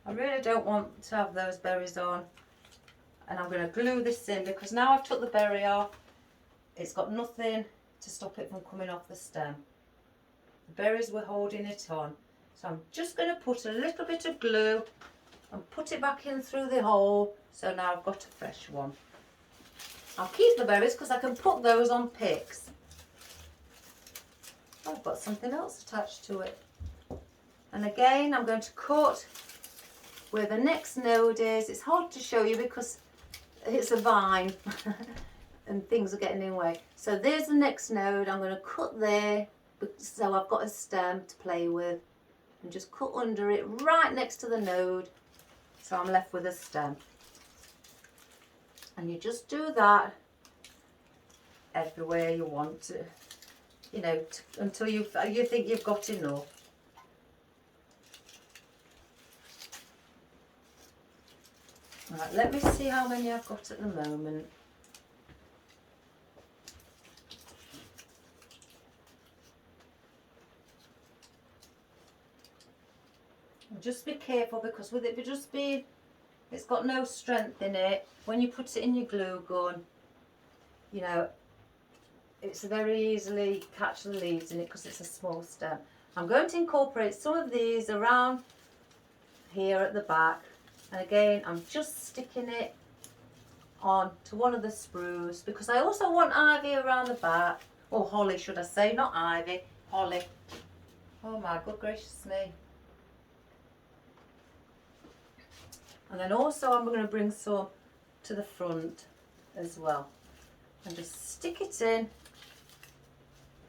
I really don't want to have those berries on, and I'm going to glue this in, because now I've took the berry off, it's got nothing to stop it from coming off the stem. The berries were holding it on. So I'm just going to put a little bit of glue and put it back in through the hole. So now I've got a fresh one. I'll keep the berries because I can put those on picks. Oh, I've got something else attached to it. And again, I'm going to cut where the next node is. It's hard to show you because it's a vine and things are getting in the way. So there's the next node. I'm going to cut there so I've got a stem to play with, and just cut under it right next to the node so I'm left with a stem. And you just do that everywhere you want to, you know, until you think you've got enough. Right, let me see how many I've got at the moment. Just be careful because with it just being, it's got no strength in it. When you put it in your glue gun, you know, it's very easily catch the leaves in it because it's a small stem. I'm going to incorporate some of these around here at the back. And again, I'm just sticking it on to one of the spruce because I also want ivy around the back. Or holly, should I say, not ivy, holly. Oh my good gracious me. And then also I'm going to bring some to the front as well. And just stick it in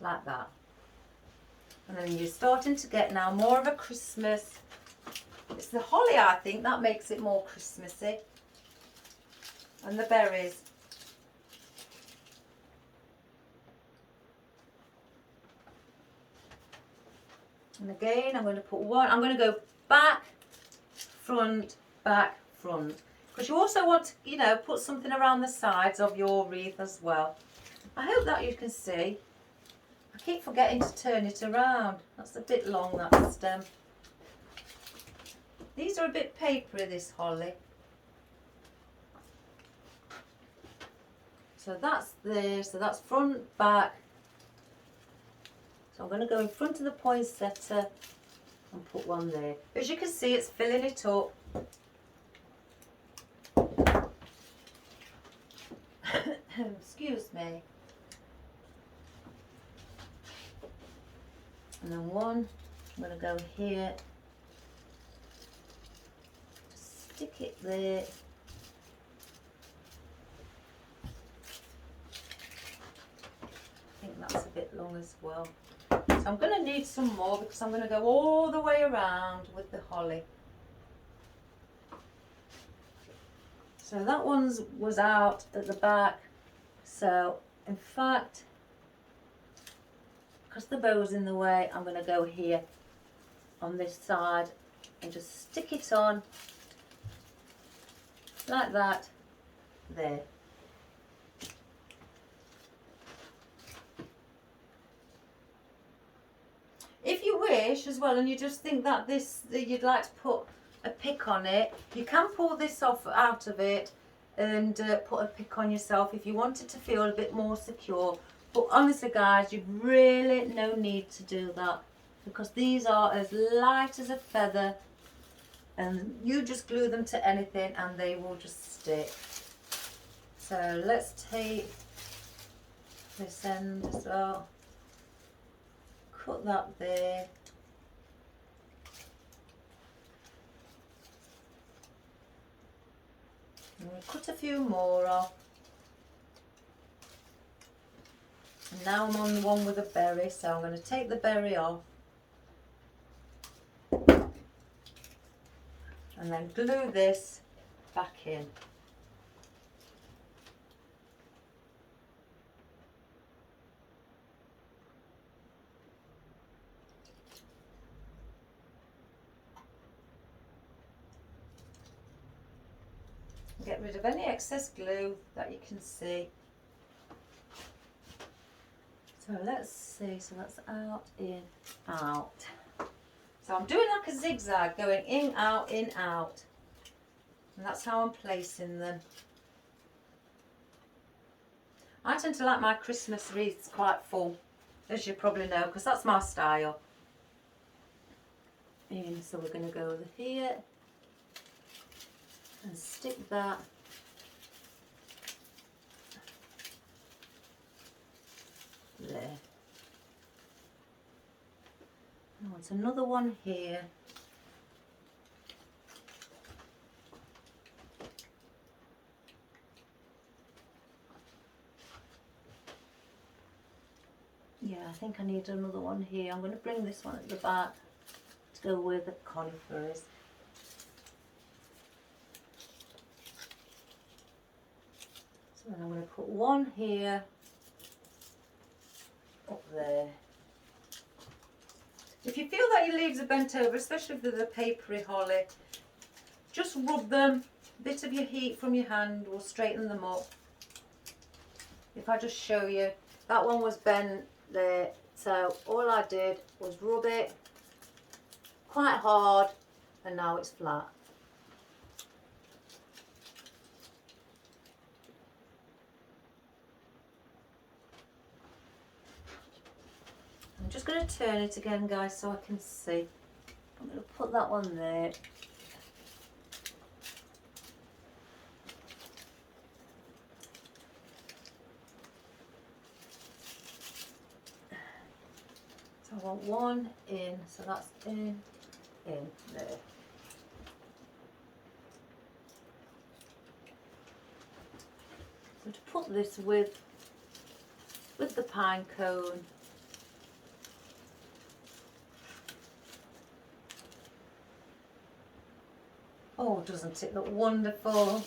like that. And then you're starting to get now more of a Christmas. It's the holly, I think, that makes it more Christmassy. And the berries. And again, I'm going to put one. I'm going to go back, front, back, front, because you also want to, you know, put something around the sides of your wreath as well. I hope that you can see. I keep forgetting to turn it around. That's a bit long, that stem. These are a bit papery, this holly. So that's there, so that's front, back. So I'm going to go in front of the poinsettia and put one there. As you can see, it's filling it up. Excuse me. And then one, I'm going to go here, stick it there. I think that's a bit long as well. So I'm going to need some more because I'm going to go all the way around with the holly. So that one was out at the back. So in fact, because the bow's in the way, I'm going to go here on this side and just stick it on like that there. If you wish as well, and you just think that you'd like to put a pick on it, you can pull this off out of it and put a pick on yourself if you want it to feel a bit more secure. But honestly guys, you've really no need to do that because these are as light as a feather and you just glue them to anything and they will just stick. So let's take this end as well, cut that there. And we'll cut a few more off. And now I'm on the one with a berry, so I'm going to take the berry off and then glue this back in. Get rid of any excess glue that you can see. So let's see, so that's out, in, out. So I'm doing like a zigzag, going in, out, and that's how I'm placing them. I tend to like my Christmas wreaths quite full, as you probably know, because that's my style. And so we're going to go over here and stick that there. I want another one here. Yeah, I think I need another one here. I'm going to bring this one at the back to go where the conifer is. So then I'm going to put one here, up there. If you feel that your leaves are bent over, especially with the papery holly, just rub them. A bit of your heat from your hand will straighten them up. If I just show you, that one was bent there, so all I did was rub it quite hard and now it's flat. I'm just going to turn it again, guys, so I can see. I'm going to put that one there. So I want one in, so that's in there. So to put this with the pine cone, oh, doesn't it look wonderful?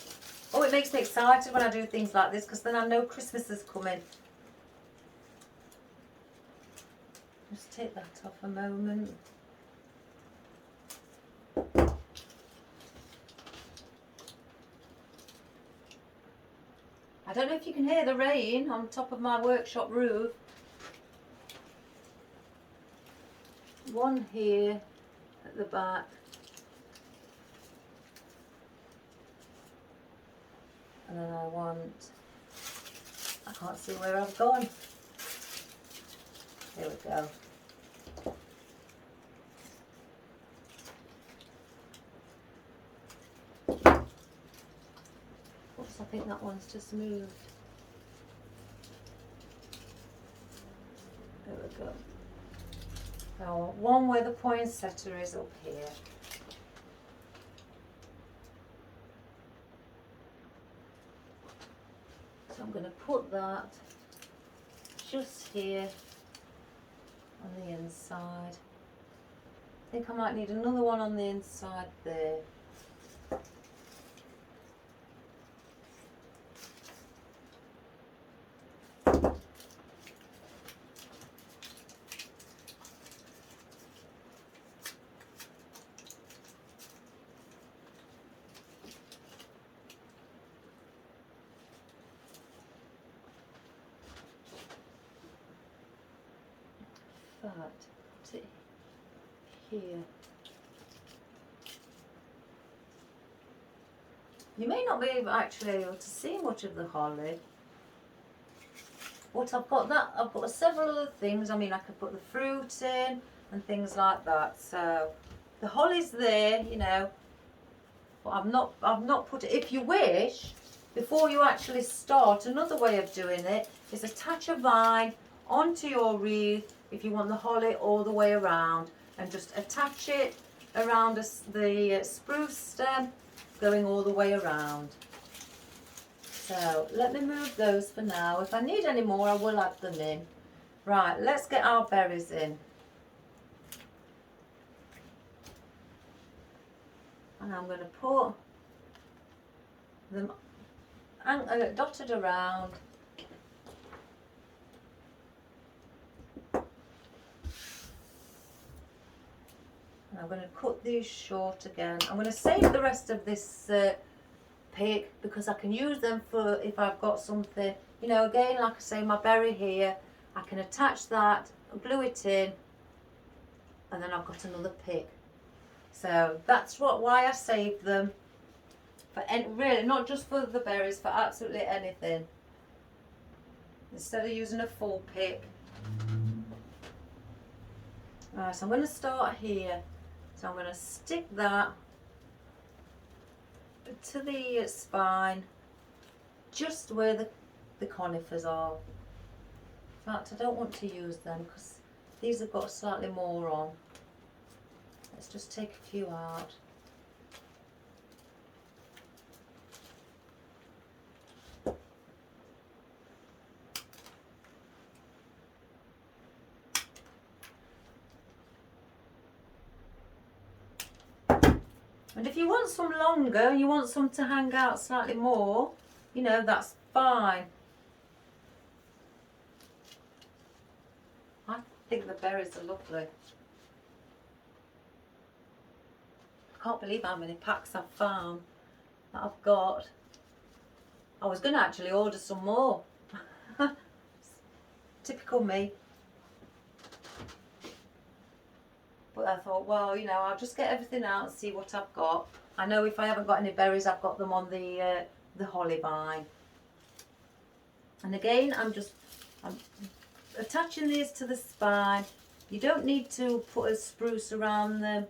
Oh, it makes me excited when I do things like this, because then I know Christmas is coming. Just take that off a moment. I don't know if you can hear the rain on top of my workshop roof. One here at the back. And then I can't see where I've gone. There we go. Oops, I think that one's just moved. There we go. Now I want one where the poinsettia is up here. So I'm going to put that just here on the inside. I think I might need another one on the inside there. Put it here. You may not be actually able to see much of the holly, but I've got several other things. I mean, I could put the fruit in and things like that. So the holly's there, you know, but I've not put it. If you wish, before you actually start, another way of doing it is attach a vine onto your wreath. If you want the holly all the way around, and just attach it around the spruce stem, going all the way around. So let me move those for now. If I need any more, I will add them in. Right, let's get our berries in. And I'm going to put them dotted around. I'm going to cut these short again. I'm going to save the rest of this pick because I can use them for if I've got something. You know, again, like I say, my berry here, I can attach that, glue it in, and then I've got another pick. So that's why I saved them. For really, not just for the berries, for absolutely anything. instead of using a full pick. Right, so I'm going to start here. So I'm going to stick that to the spine, just where the conifers are. In fact, I don't want to use them because these have got slightly more on. Let's just take a few out. And if you want some longer, you want some to hang out slightly more, you know, that's fine. I think the berries are lovely. I can't believe how many packs I've found that I've got. I was going to actually order some more. Typical me. But I thought, well, you know, I'll just get everything out and see what I've got. I know if I haven't got any berries, I've got them on the holly vine. And again, I'm attaching these to the spine. You don't need to put a spruce around them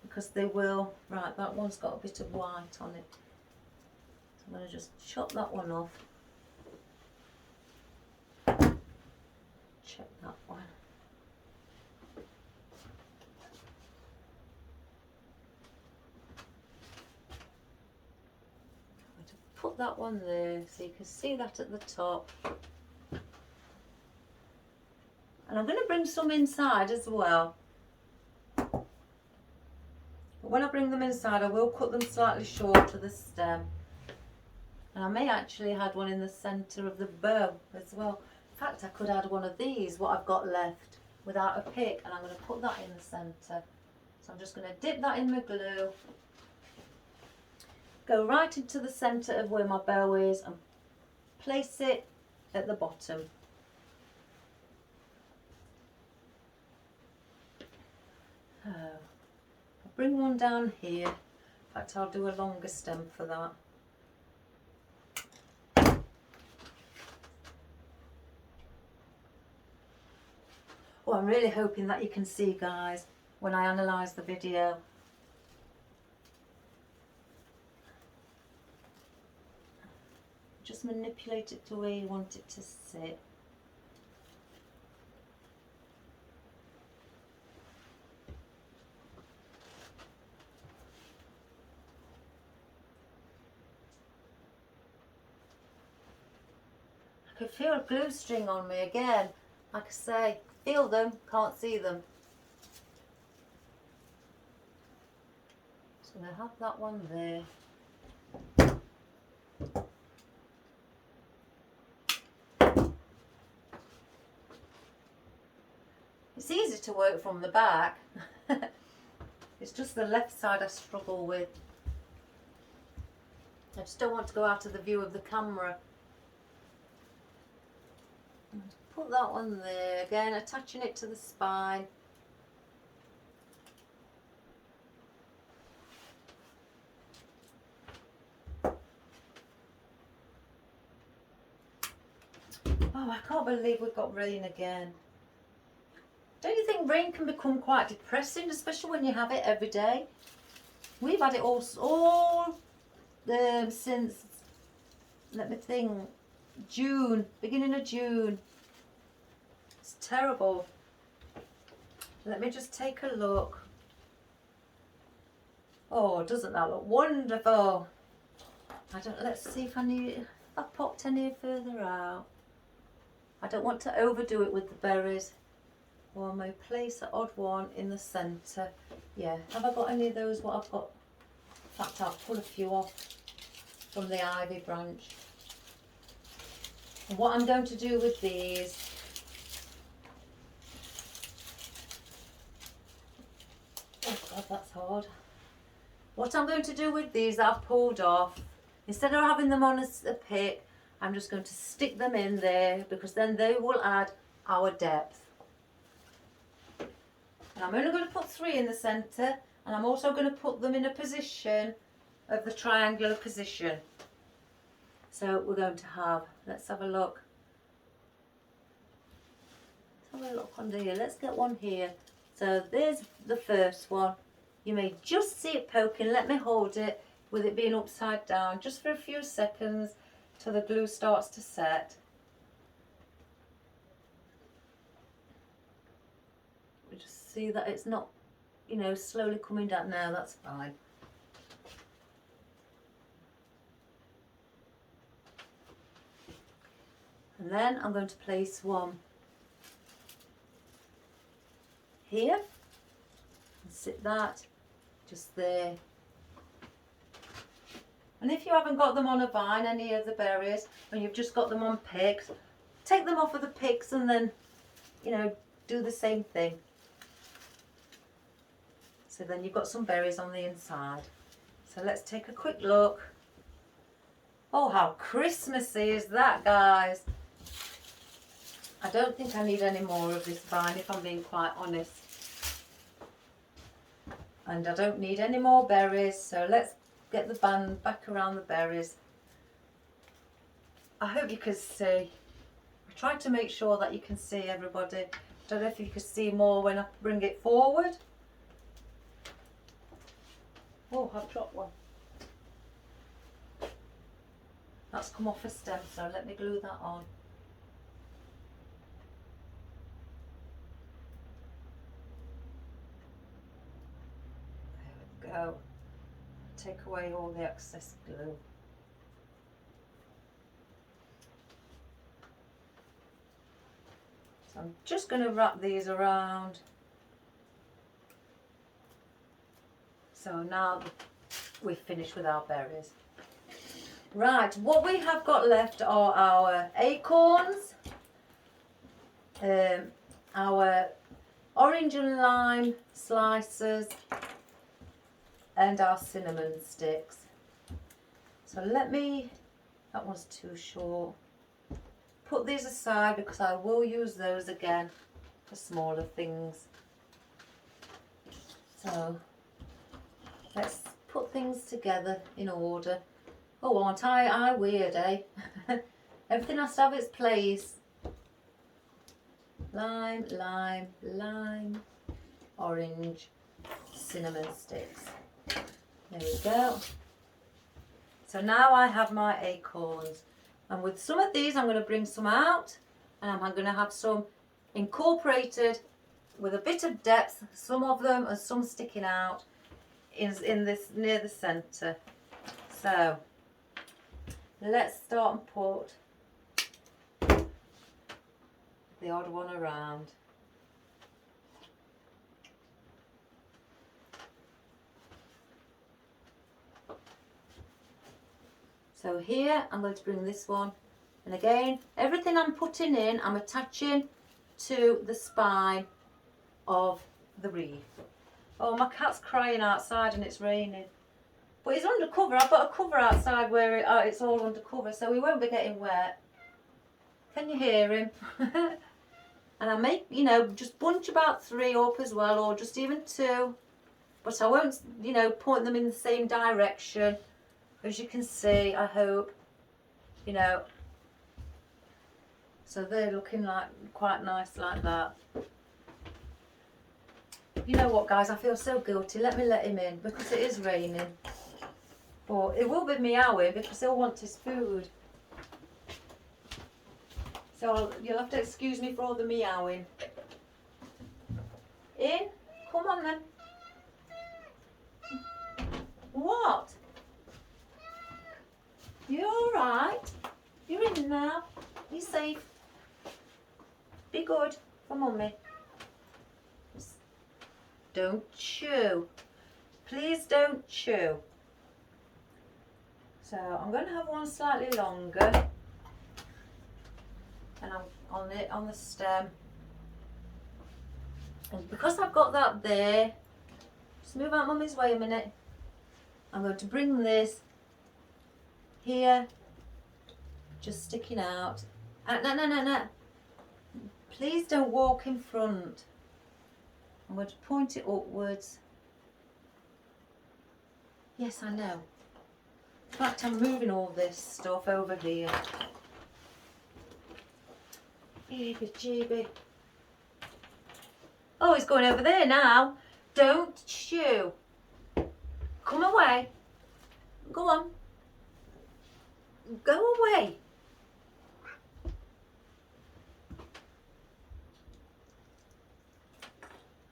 because they will. Right, that one's got a bit of white on it. So I'm going to just chop that one off. Check that one. Put that one there so you can see that at the top. And I'm going to bring some inside as well. But when I bring them inside, I will cut them slightly short to the stem. And I may actually add one in the centre of the bow as well. In fact, I could add one of these, what I've got left, without a pick, and I'm going to put that in the centre. So I'm just going to dip that in my glue. Go right into the centre of where my bow is and place it at the bottom. I'll bring one down here. In fact, I'll do a longer stem for that. Oh, I'm really hoping that you can see, guys, when I analyse the video. Just manipulate it to where you want it to sit. I can feel a glue string on me again. Like I say, feel them, can't see them. So I'm going to have that one there. It's easy to work from the back. It's just the left side I struggle with. I just don't want to go out of the view of the camera. Put that one there, again attaching it to the spine. Oh, I can't believe we've got rain again. Don't you think rain can become quite depressing, especially when you have it every day? We've had it all since, let me think, June, beginning of June. It's terrible. Let me just take a look. Oh, doesn't that look wonderful? Let's see if I popped any further out. I don't want to overdo it with the berries. Or I may place an odd one in the centre. Yeah, have I got any of those? What I've got? In fact, I'll pull a few off from the ivy branch. And what I'm going to do with these, oh God, that's hard. What I'm going to do with these that I've pulled off, instead of having them on a pick, I'm just going to stick them in there because then they will add our depth. And I'm only going to put 3 in the centre, and I'm also going to put them in a position of the triangular position. So we're going to have, let's have a look. have a look under here. Let's get one here. So there's the first one. You may just see it poking. Let me hold it with it being upside down just for a few seconds till the glue starts to set. We just see that it's not, you know, slowly coming down now. That's fine. And then I'm going to place one here and sit that just there. And if you haven't got them on a vine, any of the berries, and you've just got them on picks, take them off of the picks and then, you know, do the same thing. So then you've got some berries on the inside. So let's take a quick look. Oh, how Christmassy is that, guys? I don't think I need any more of this vine, if I'm being quite honest. And I don't need any more berries, so let's get the band back around the berries. I hope you can see. I tried to make sure that you can see, everybody. Don't know if you can see more when I bring it forward. Oh, I've dropped one. That's come off a stem, so let me glue that on. There we go. Take away all the excess glue. So I'm just going to wrap these around. So now we've finished with our berries. Right, what we have got left are our acorns, our orange and lime slices, and our cinnamon sticks. So let me, that one's too short, put these aside because I will use those again for smaller things. So let's put things together in order. Oh, aren't I weird, eh? Everything has to have its place. Lime, lime, lime, orange, cinnamon sticks. There we go. So now I have my acorns. And with some of these, I'm going to bring some out. And I'm going to have some incorporated with a bit of depth. Some of them and some sticking out in this near the centre. So let's start and put the odd one around. So here I'm going to bring this one, and again everything I'm putting in I'm attaching to the spine of the wreath. Oh, my cat's crying outside and it's raining. But it's undercover. I've got a cover outside where it's all undercover, so we won't be getting wet. Can you hear him? And I make, you know, just bunch about 3 up as well, or just even 2. But I won't, you know, point them in the same direction. As you can see, I hope, you know. So they're looking like quite nice like that. You know what, guys? I feel so guilty. Let me let him in because it is raining. But it will be meowing because he'll want his food. So you'll have to excuse me for all the meowing. In? Come on then. What? You alright? You're in now. You're safe. Be good for mummy. Don't chew. Please don't chew. So I'm going to have one slightly longer. And I'm on the stem. And because I've got that there, just move out mummy's way a minute. I'm going to bring this here, just sticking out. No. Please don't walk in front. I'm going to point it upwards. Yes, I know. In fact, I'm moving all this stuff over here. Jeeby. Oh, he's going over there now. Don't chew. Come away. Go on. Go away.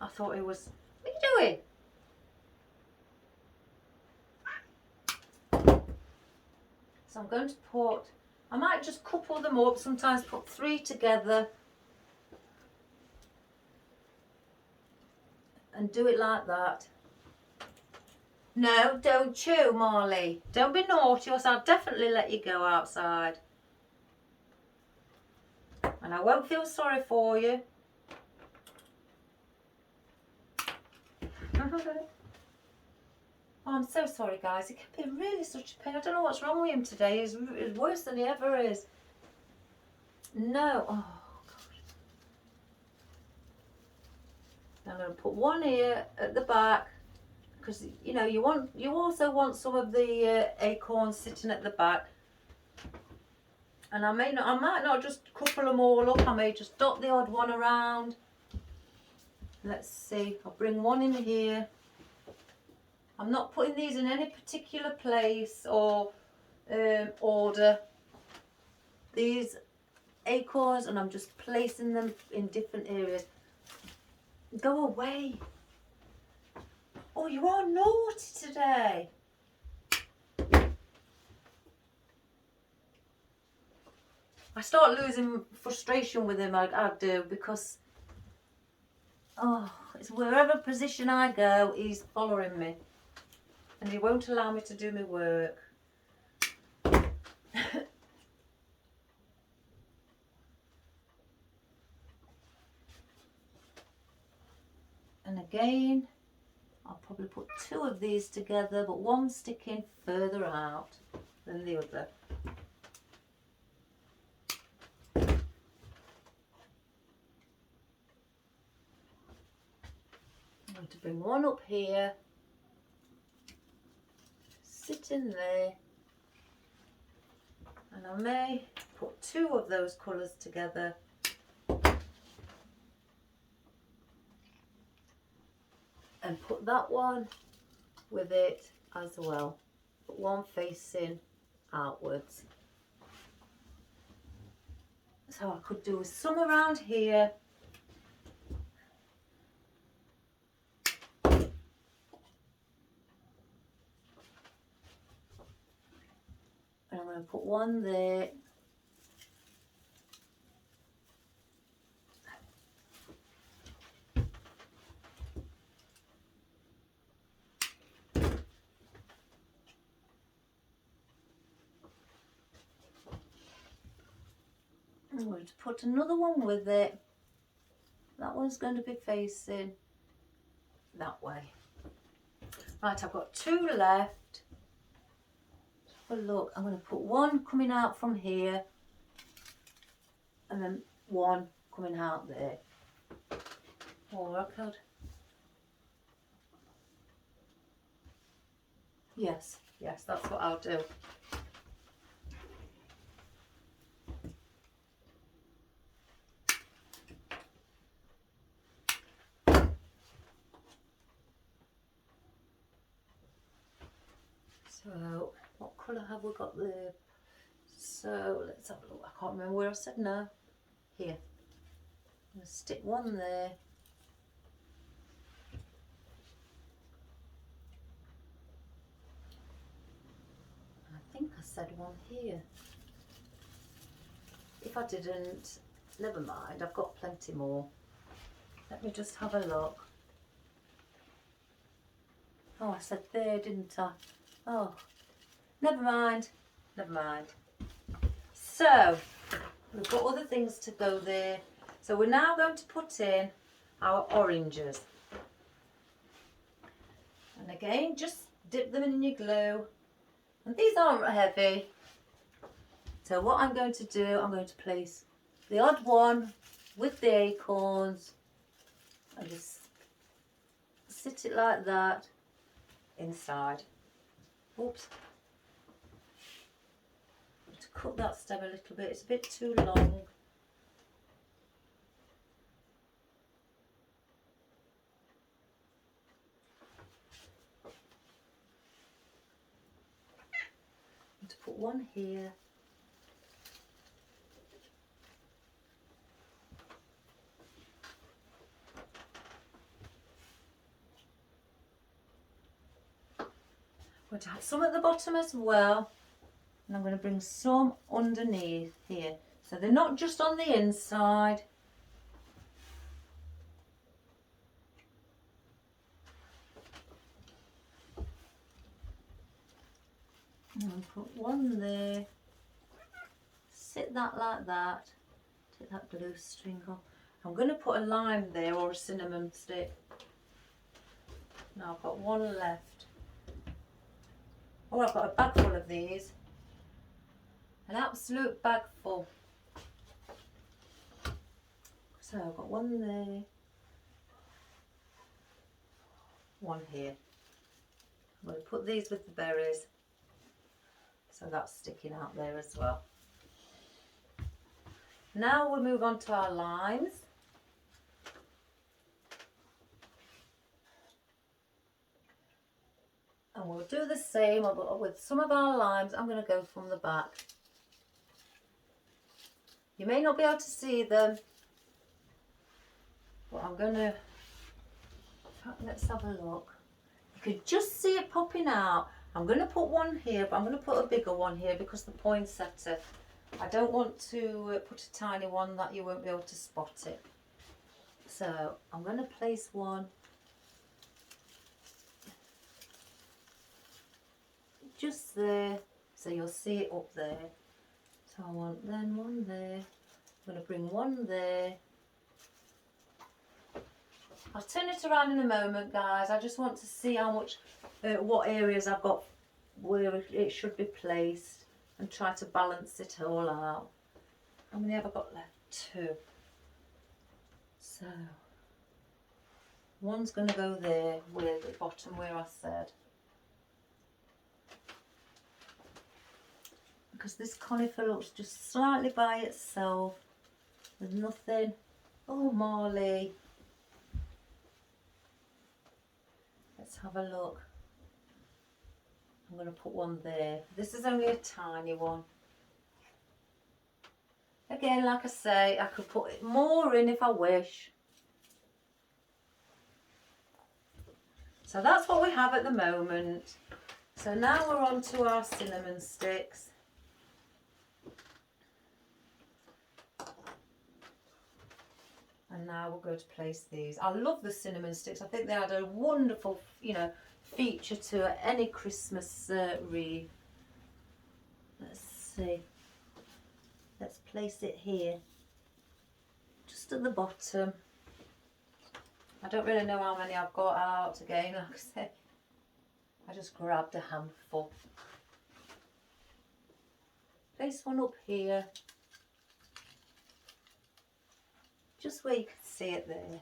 I thought he was... What are you doing? So I'm going to put... I might just couple them up. Sometimes put 3 together. And do it like that. No, don't chew, Marley. Don't be naughty, or else I'll definitely let you go outside. And I won't feel sorry for you. Oh, I'm so sorry, guys. It can be really such a pain. I don't know what's wrong with him today. He's worse than he ever is. No. Oh, gosh. I'm going to put one here at the back. Because, you know, you also want some of the acorns sitting at the back. And I might not just couple them all up. I may just dot the odd one around. Let's see. I'll bring one in here. I'm not putting these in any particular place or order. These acorns, and I'm just placing them in different areas. Go away. Oh, you are naughty today. I start losing frustration with him, I do, because, oh, it's wherever position I go, he's following me. And he won't allow me to do my work. And again, I'll probably put 2 of these together, but one sticking further out than the other. I'm going to bring one up here, sit in there, and I may put 2 of those colours together. And put that one with it as well. Put one facing outwards. So I could do some around here. And I'm going to put one there. I'm going to put another one with it. That one's going to be facing that way. Right, I've got 2 left. Have a look. I'm going to put one coming out from here, and then one coming out there. Oh, I could. Yes, that's what I'll do. So, what colour have we got there? So, let's have a look. I can't remember where I said no. Here. I'm going to stick one there. I think I said one here. If I didn't, never mind. I've got plenty more. Let me just have a look. Oh, I said there, didn't I? Oh, never mind. Never mind. So, we've got other things to go there. So we're now going to put in our oranges. And again, just dip them in your glue. And these aren't heavy. So what I'm going to do, I'm going to place the odd one with the acorns. And just sit it like that inside. Oops. To cut that stem a little bit, it's a bit too long. put one here. I'm going to have some at the bottom as well, and I'm going to bring some underneath here. So they're not just on the inside. And put one there, sit that like that, take that blue string off. I'm going to put a lime there or a cinnamon stick. Now I've got one left. Oh, I've got a bag full of these. An absolute bag full. So I've got one there, one here. I'm going to put these with the berries. So that's sticking out there as well. Now we'll move on to our limes. And we'll do the same with some of our limes. I'm going to go from the back. You may not be able to see them, but I'm going to, let's have a look. You can just see it popping out. I'm going to put one here, but I'm going to put a bigger one here because the poinsettia. I don't want to put a tiny one that you won't be able to spot it. So I'm going to place one just there, so you'll see it up there. So I want then one there. I'm going to bring one there. I'll turn it around in a moment, guys. I just want to see how much, what areas I've got where it should be placed and try to balance it all out. How many have I got left? 2. So, one's going to go there with the bottom where I said. Because this conifer looks just slightly by itself. There's nothing. Oh, Marley. Let's have a look. I'm going to put one there. This is only a tiny one. Again, like I say, I could put more in if I wish. So that's what we have at the moment. So now we're on to our cinnamon sticks. And now we're going to place these. I love the cinnamon sticks. I think they add a wonderful, feature to any Christmas wreath. Let's see. Let's place it here, just at the bottom. I don't really know how many I've got out again. Like I say, I just grabbed a handful. Place one up here, just where you can see it there.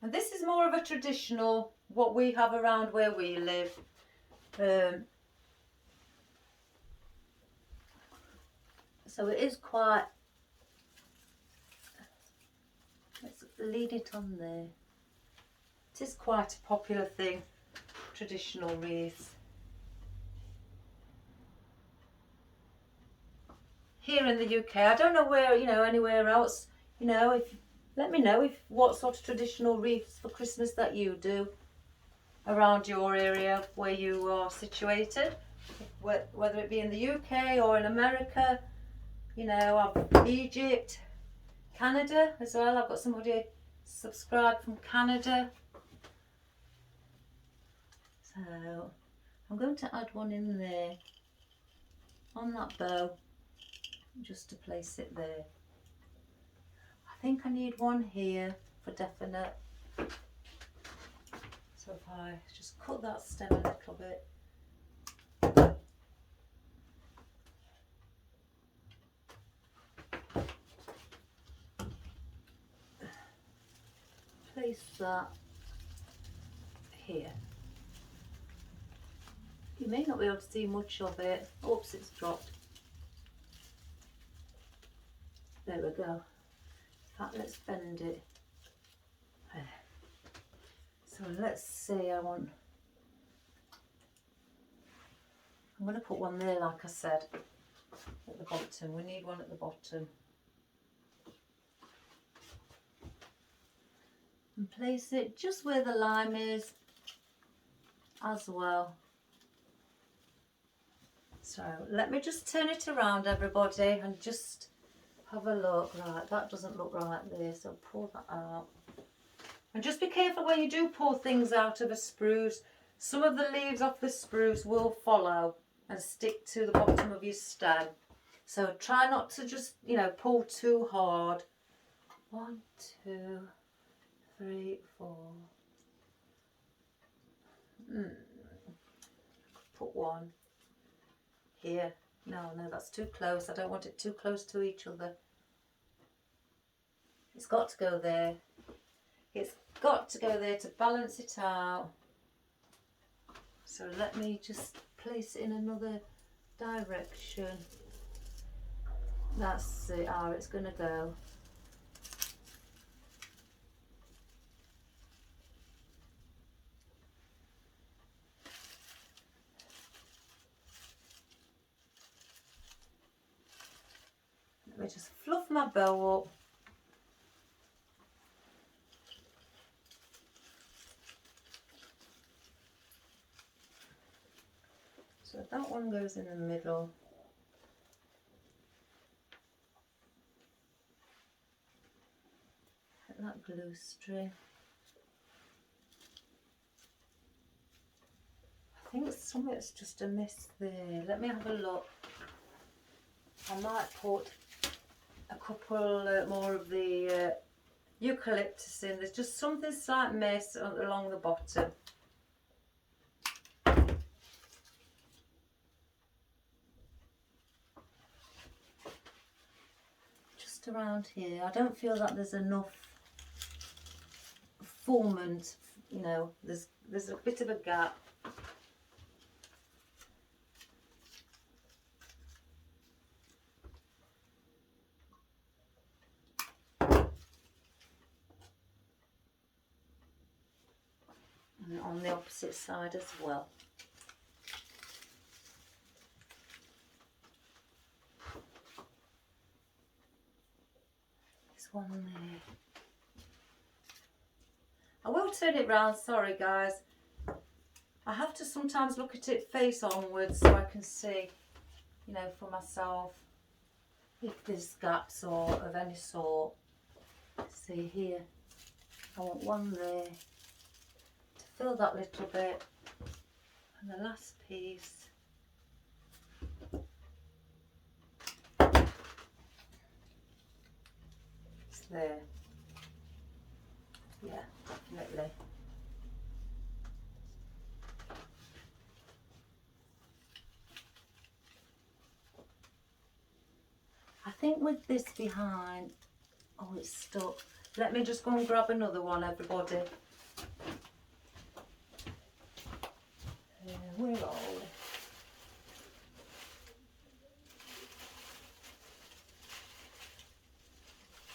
And this is more of a traditional, what we have around where we live. So it is quite, let's lead it on there. It is quite a popular thing, traditional wreaths. Here in the UK, I don't know where, anywhere else, let me know what sort of traditional wreaths for Christmas that you do around your area where you are situated, whether it be in the UK or in America, Egypt, Canada as well. I've got somebody subscribed from Canada. So I'm going to add one in there on that bow just to place it there. I think I need one here for definite. So if I just cut that stem a little bit. Place that here. You may not be able to see much of it. Oops, it's dropped. There we go. In fact, let's bend it. There. So let's see, I want I'm going to put one there, like I said, at the bottom. We need one at the bottom. And place it just where the lime is as well. So let me just turn it around, everybody, and just have a look. Right, that doesn't look right there, so pull that out. And just be careful when you do pull things out of a spruce. Some of the leaves off the spruce will follow and stick to the bottom of your stem. So try not to just, you know, pull too hard. 1, 2, 3, 4. Put one here. No, that's too close. I don't want it too close to each other. It's got to go there. It's got to go there to balance it out. So let me just place it in another direction. That's it. Oh, it's going to go. Let me just fluff my bow up. So that one goes in the middle. Get that glue string. I think something's just amiss there. Let me have a look. I might put a couple more of the eucalyptus in. There's just something slight miss along the bottom. Just around here. I don't feel that there's enough formant, you know, there's a bit of a gap. And on the opposite side as well. There's one there. I will turn it round, sorry guys. I have to sometimes look at it face onwards so I can see, you know, for myself if there's gaps or of any sort. See here, I want one there to fill that little bit, and the last piece is there. Yeah, definitely. I think with this behind, oh, it's stuck. Let me just go and grab another one, everybody. Where are we?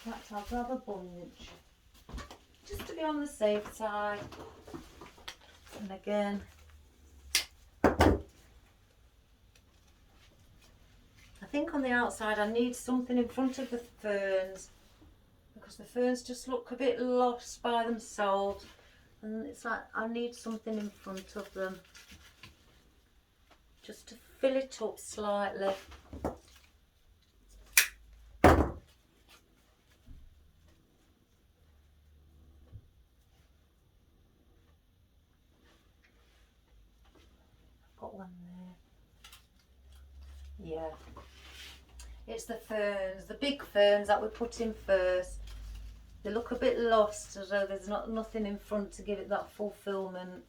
In fact, I'll grab a bunch, just to be on the safe side. And again, I think on the outside I need something in front of the ferns, because the ferns just look a bit lost by themselves, and it's like I need something in front of them just to fill it up slightly. Got one there. Yeah, it's the ferns, the big ferns that we put in first. They look a bit lost, as though there's nothing in front to give it that fulfillment.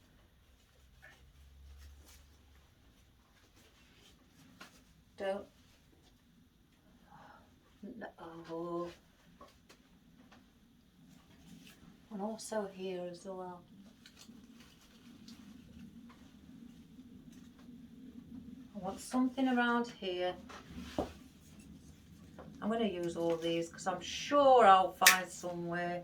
Don't. Oh. And also here as well. I want something around here. I'm going to use all these because I'm sure I'll find somewhere.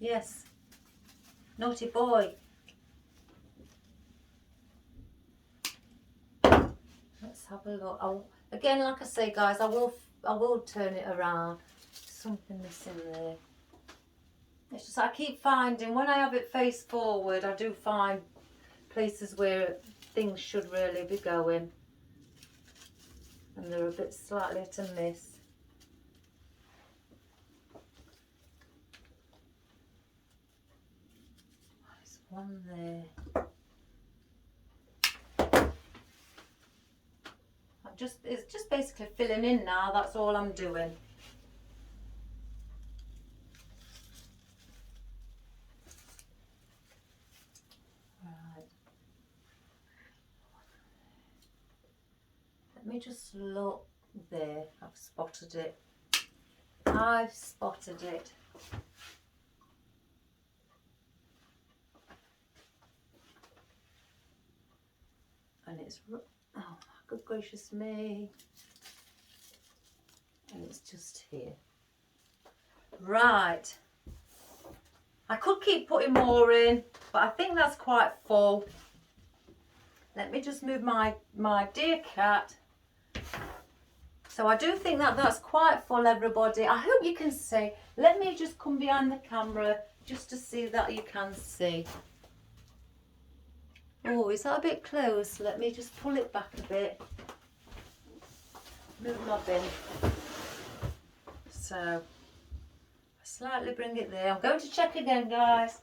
Yes. Naughty boy. Let's have a look. Again, like I say, guys, I will turn it around. Something missing there. It's just I keep finding when I have it face forward, I do find places where things should really be going, and they're a bit slightly to miss. There's one there. It's just basically filling in now. That's all I'm doing. Right. Let me just look there. I've spotted it. I've spotted it. And it's, oh my good gracious me. And it's just here. Right. I could keep putting more in, but I think that's quite full. Let me just move my dear cat. So I do think that that's quite full, everybody. I hope you can see. Let me just come behind the camera just to see that you can see. Oh, is that a bit close? Let me just pull it back a bit. Move my bin. So, slightly bring it there. I'm going to check again, guys.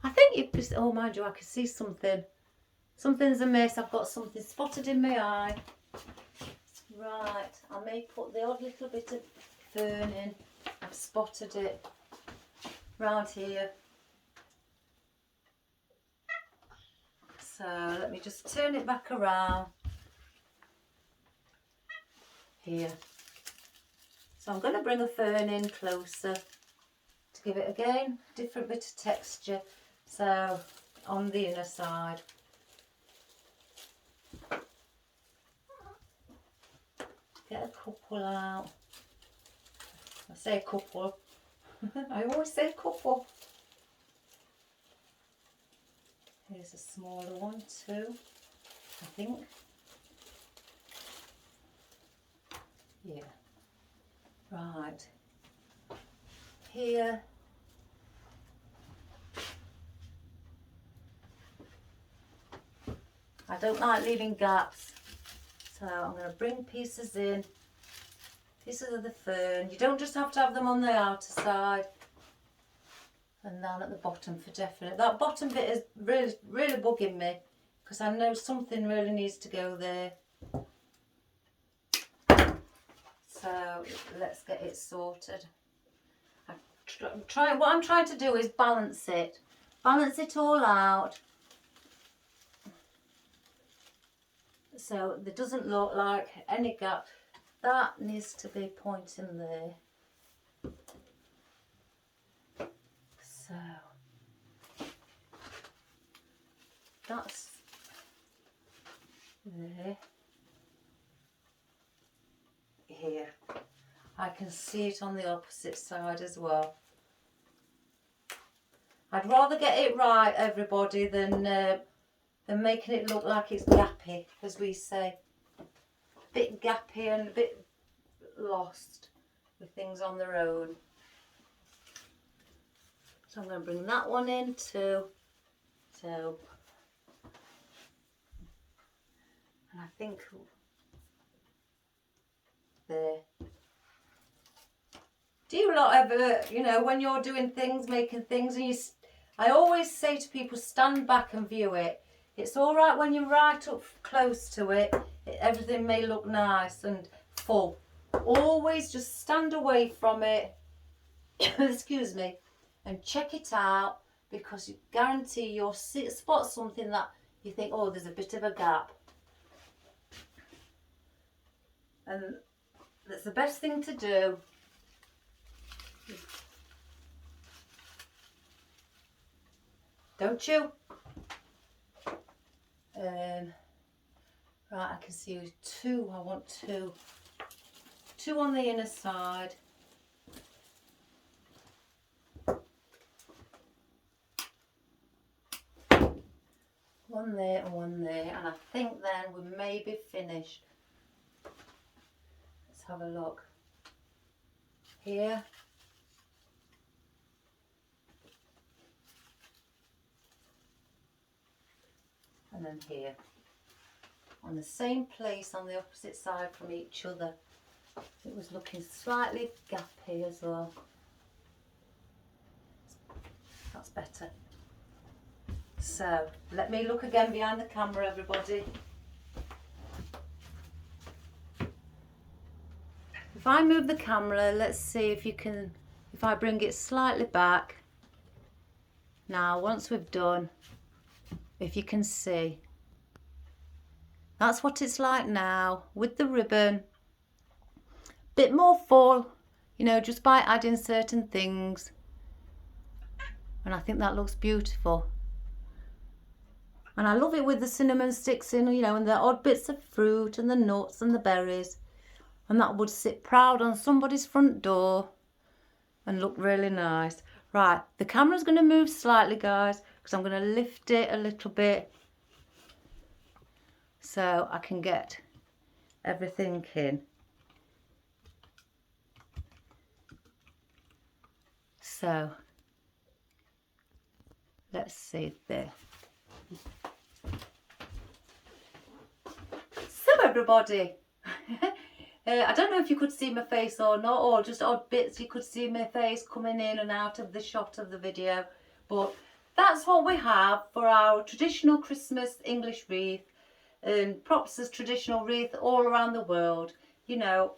I think you just, oh mind you, I can see something. Something's amiss. I've got something spotted in my eye. Right, I may put the odd little bit of fern in. I've spotted it round here. So let me just turn it back around here. So I'm going to bring a fern in closer to give it again different bit of texture. So on the inner side. Get a couple out. I say a couple. I always say a couple. Here's a smaller one too, I think. Yeah. Right. Here. I don't like leaving gaps. So I'm going to bring pieces in. Pieces of the fern. You don't just have to have them on the outer side. And down at the bottom for definite. That bottom bit is really bugging me, because I know something really needs to go there. So let's get it sorted. What I'm trying to do is balance it all out, so there doesn't look like any gap. That needs to be pointing there. So that's there. Here. I can see it on the opposite side as well. I'd rather get it right, everybody, than making it look like it's gappy, as we say. A bit gappy and a bit lost with things on their own. So I'm going to bring that one in too. So, and I think there. Do you lot ever, you know, when you're doing things, making things, and I always say to people, stand back and view it. It's all right when you're right up close to it. Everything may look nice and full. Always just stand away from it, excuse me, and check it out, because you guarantee you'll spot something that you think, oh, there's a bit of a gap. And that's the best thing to do. Don't you? Right, I can see two. I want two. Two on the inner side. one there and one there, and I think then we may be finished. Let's have a look. Here. And then here. On the same place on the opposite side from each other. It was looking slightly gappy as well. That's better. So let me look again behind the camera, everybody. If I move the camera, let's see if you can, if I bring it slightly back. Now, once we've done, if you can see, that's what it's like now with the ribbon. Bit more full, you know, just by adding certain things. And I think that looks beautiful. And I love it with the cinnamon sticks in, you know, and the odd bits of fruit and the nuts and the berries. And that would sit proud on somebody's front door and look really nice. Right, the camera's going to move slightly, guys, because I'm going to lift it a little bit so I can get everything in. So, let's see there. So everybody, I don't know if you could see my face or not, or just odd bits you could see my face coming in and out of the shot of the video, but that's what we have for our traditional Christmas English wreath, and props as traditional wreath all around the world, you know,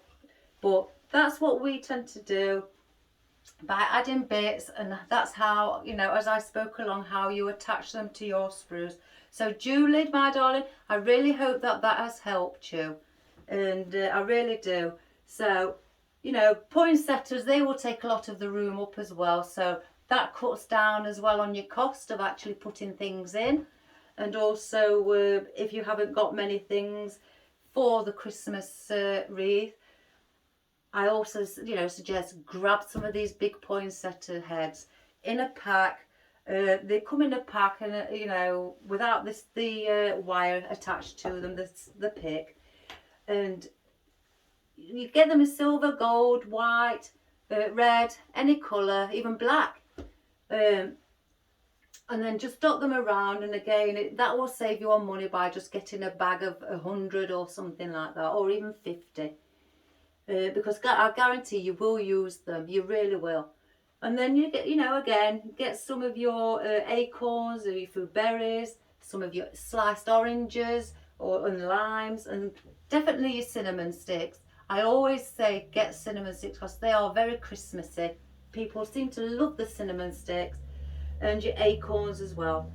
but that's what we tend to do by adding bits, and that's how, you know, as I spoke along, how you attach them to your spruce. So Julie, my darling, I really hope that that has helped you, and I really do. So, you know, poinsettias, they will take a lot of the room up as well, so that cuts down as well on your cost of actually putting things in. And also, if you haven't got many things for the Christmas wreath, I also, you know, suggest grab some of these big poinsettia heads in a pack. They come in a pack, and you know, without the wire attached to them, the pick, and you get them in silver, gold, white, red, any colour, even black, and then just dot them around. And again, that will save you on money by just getting a bag of 100 or something like that, or even 50. Because I guarantee you will use them, you really will. And then you get, you know, again, get some of your acorns or your food berries, some of your sliced oranges and limes, and definitely your cinnamon sticks. I always say get cinnamon sticks because they are very Christmassy. People seem to love the cinnamon sticks, and your acorns as well.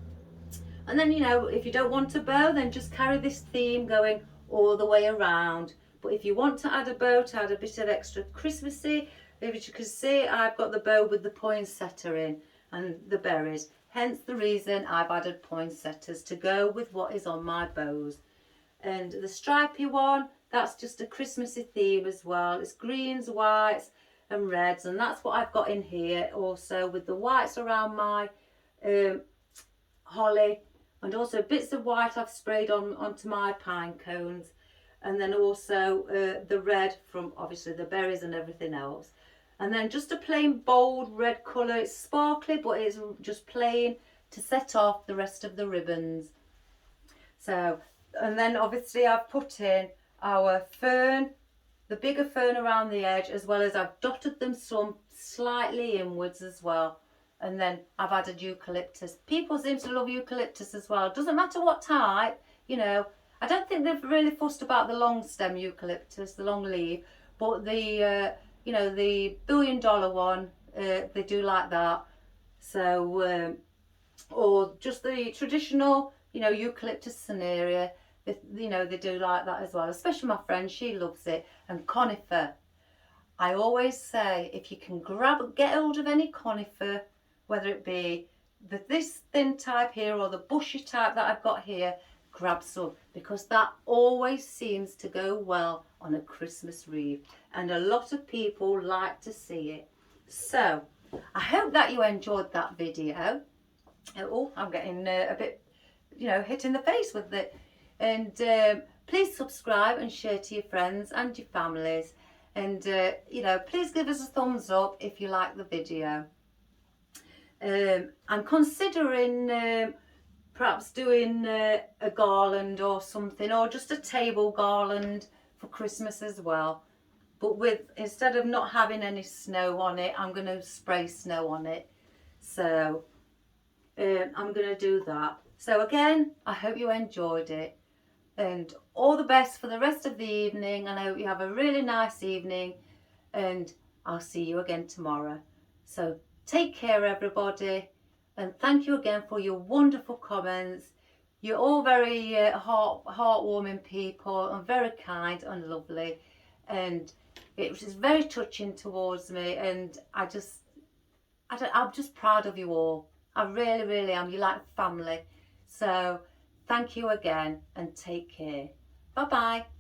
And then, you know, if you don't want a bow, then just carry this theme going all the way around. But if you want to add a bow to add a bit of extra Christmassy, as you can see, I've got the bow with the poinsettia in and the berries. Hence the reason I've added poinsettias to go with what is on my bows. And the stripy one, that's just a Christmassy theme as well. It's greens, whites and reds, and that's what I've got in here also, with the whites around my holly, and also bits of white I've sprayed onto my pine cones. And then also the red from obviously the berries and everything else. And then just a plain bold red colour. It's sparkly, but it's just plain to set off the rest of the ribbons. So, and then obviously I've put in our fern, the bigger fern around the edge, as well as I've dotted them some slightly inwards as well. And then I've added eucalyptus. People seem to love eucalyptus as well. Doesn't matter what type, you know. I don't think they've really fussed about the long stem eucalyptus, the long leaf, but the, you know, the $1 billion one, they do like that. So, or just the traditional, you know, eucalyptus cinerea, you know, they do like that as well. Especially my friend, she loves it. And conifer. I always say, if you can get hold of any conifer, whether it be this thin type here or the bushy type that I've got here, grab some, because that always seems to go well on a Christmas wreath, and a lot of people like to see it. So I hope that you enjoyed that video. Oh, I'm getting a bit you know, hit in the face with it. And please subscribe and share to your friends and your families. And, you know, please give us a thumbs up if you like the video. I'm considering perhaps doing a garland or something, or just a table garland for Christmas as well. But with, instead of not having any snow on it, I'm going to spray snow on it. So I'm going to do that. So again, I hope you enjoyed it. And all the best for the rest of the evening. And I hope you have a really nice evening. And I'll see you again tomorrow. So take care, everybody. And thank you again for your wonderful comments. You're all very heartwarming people and very kind and lovely. And it was just very touching towards me. And I'm just proud of you all. I really, really am. You're like family. So thank you again and take care. Bye-bye.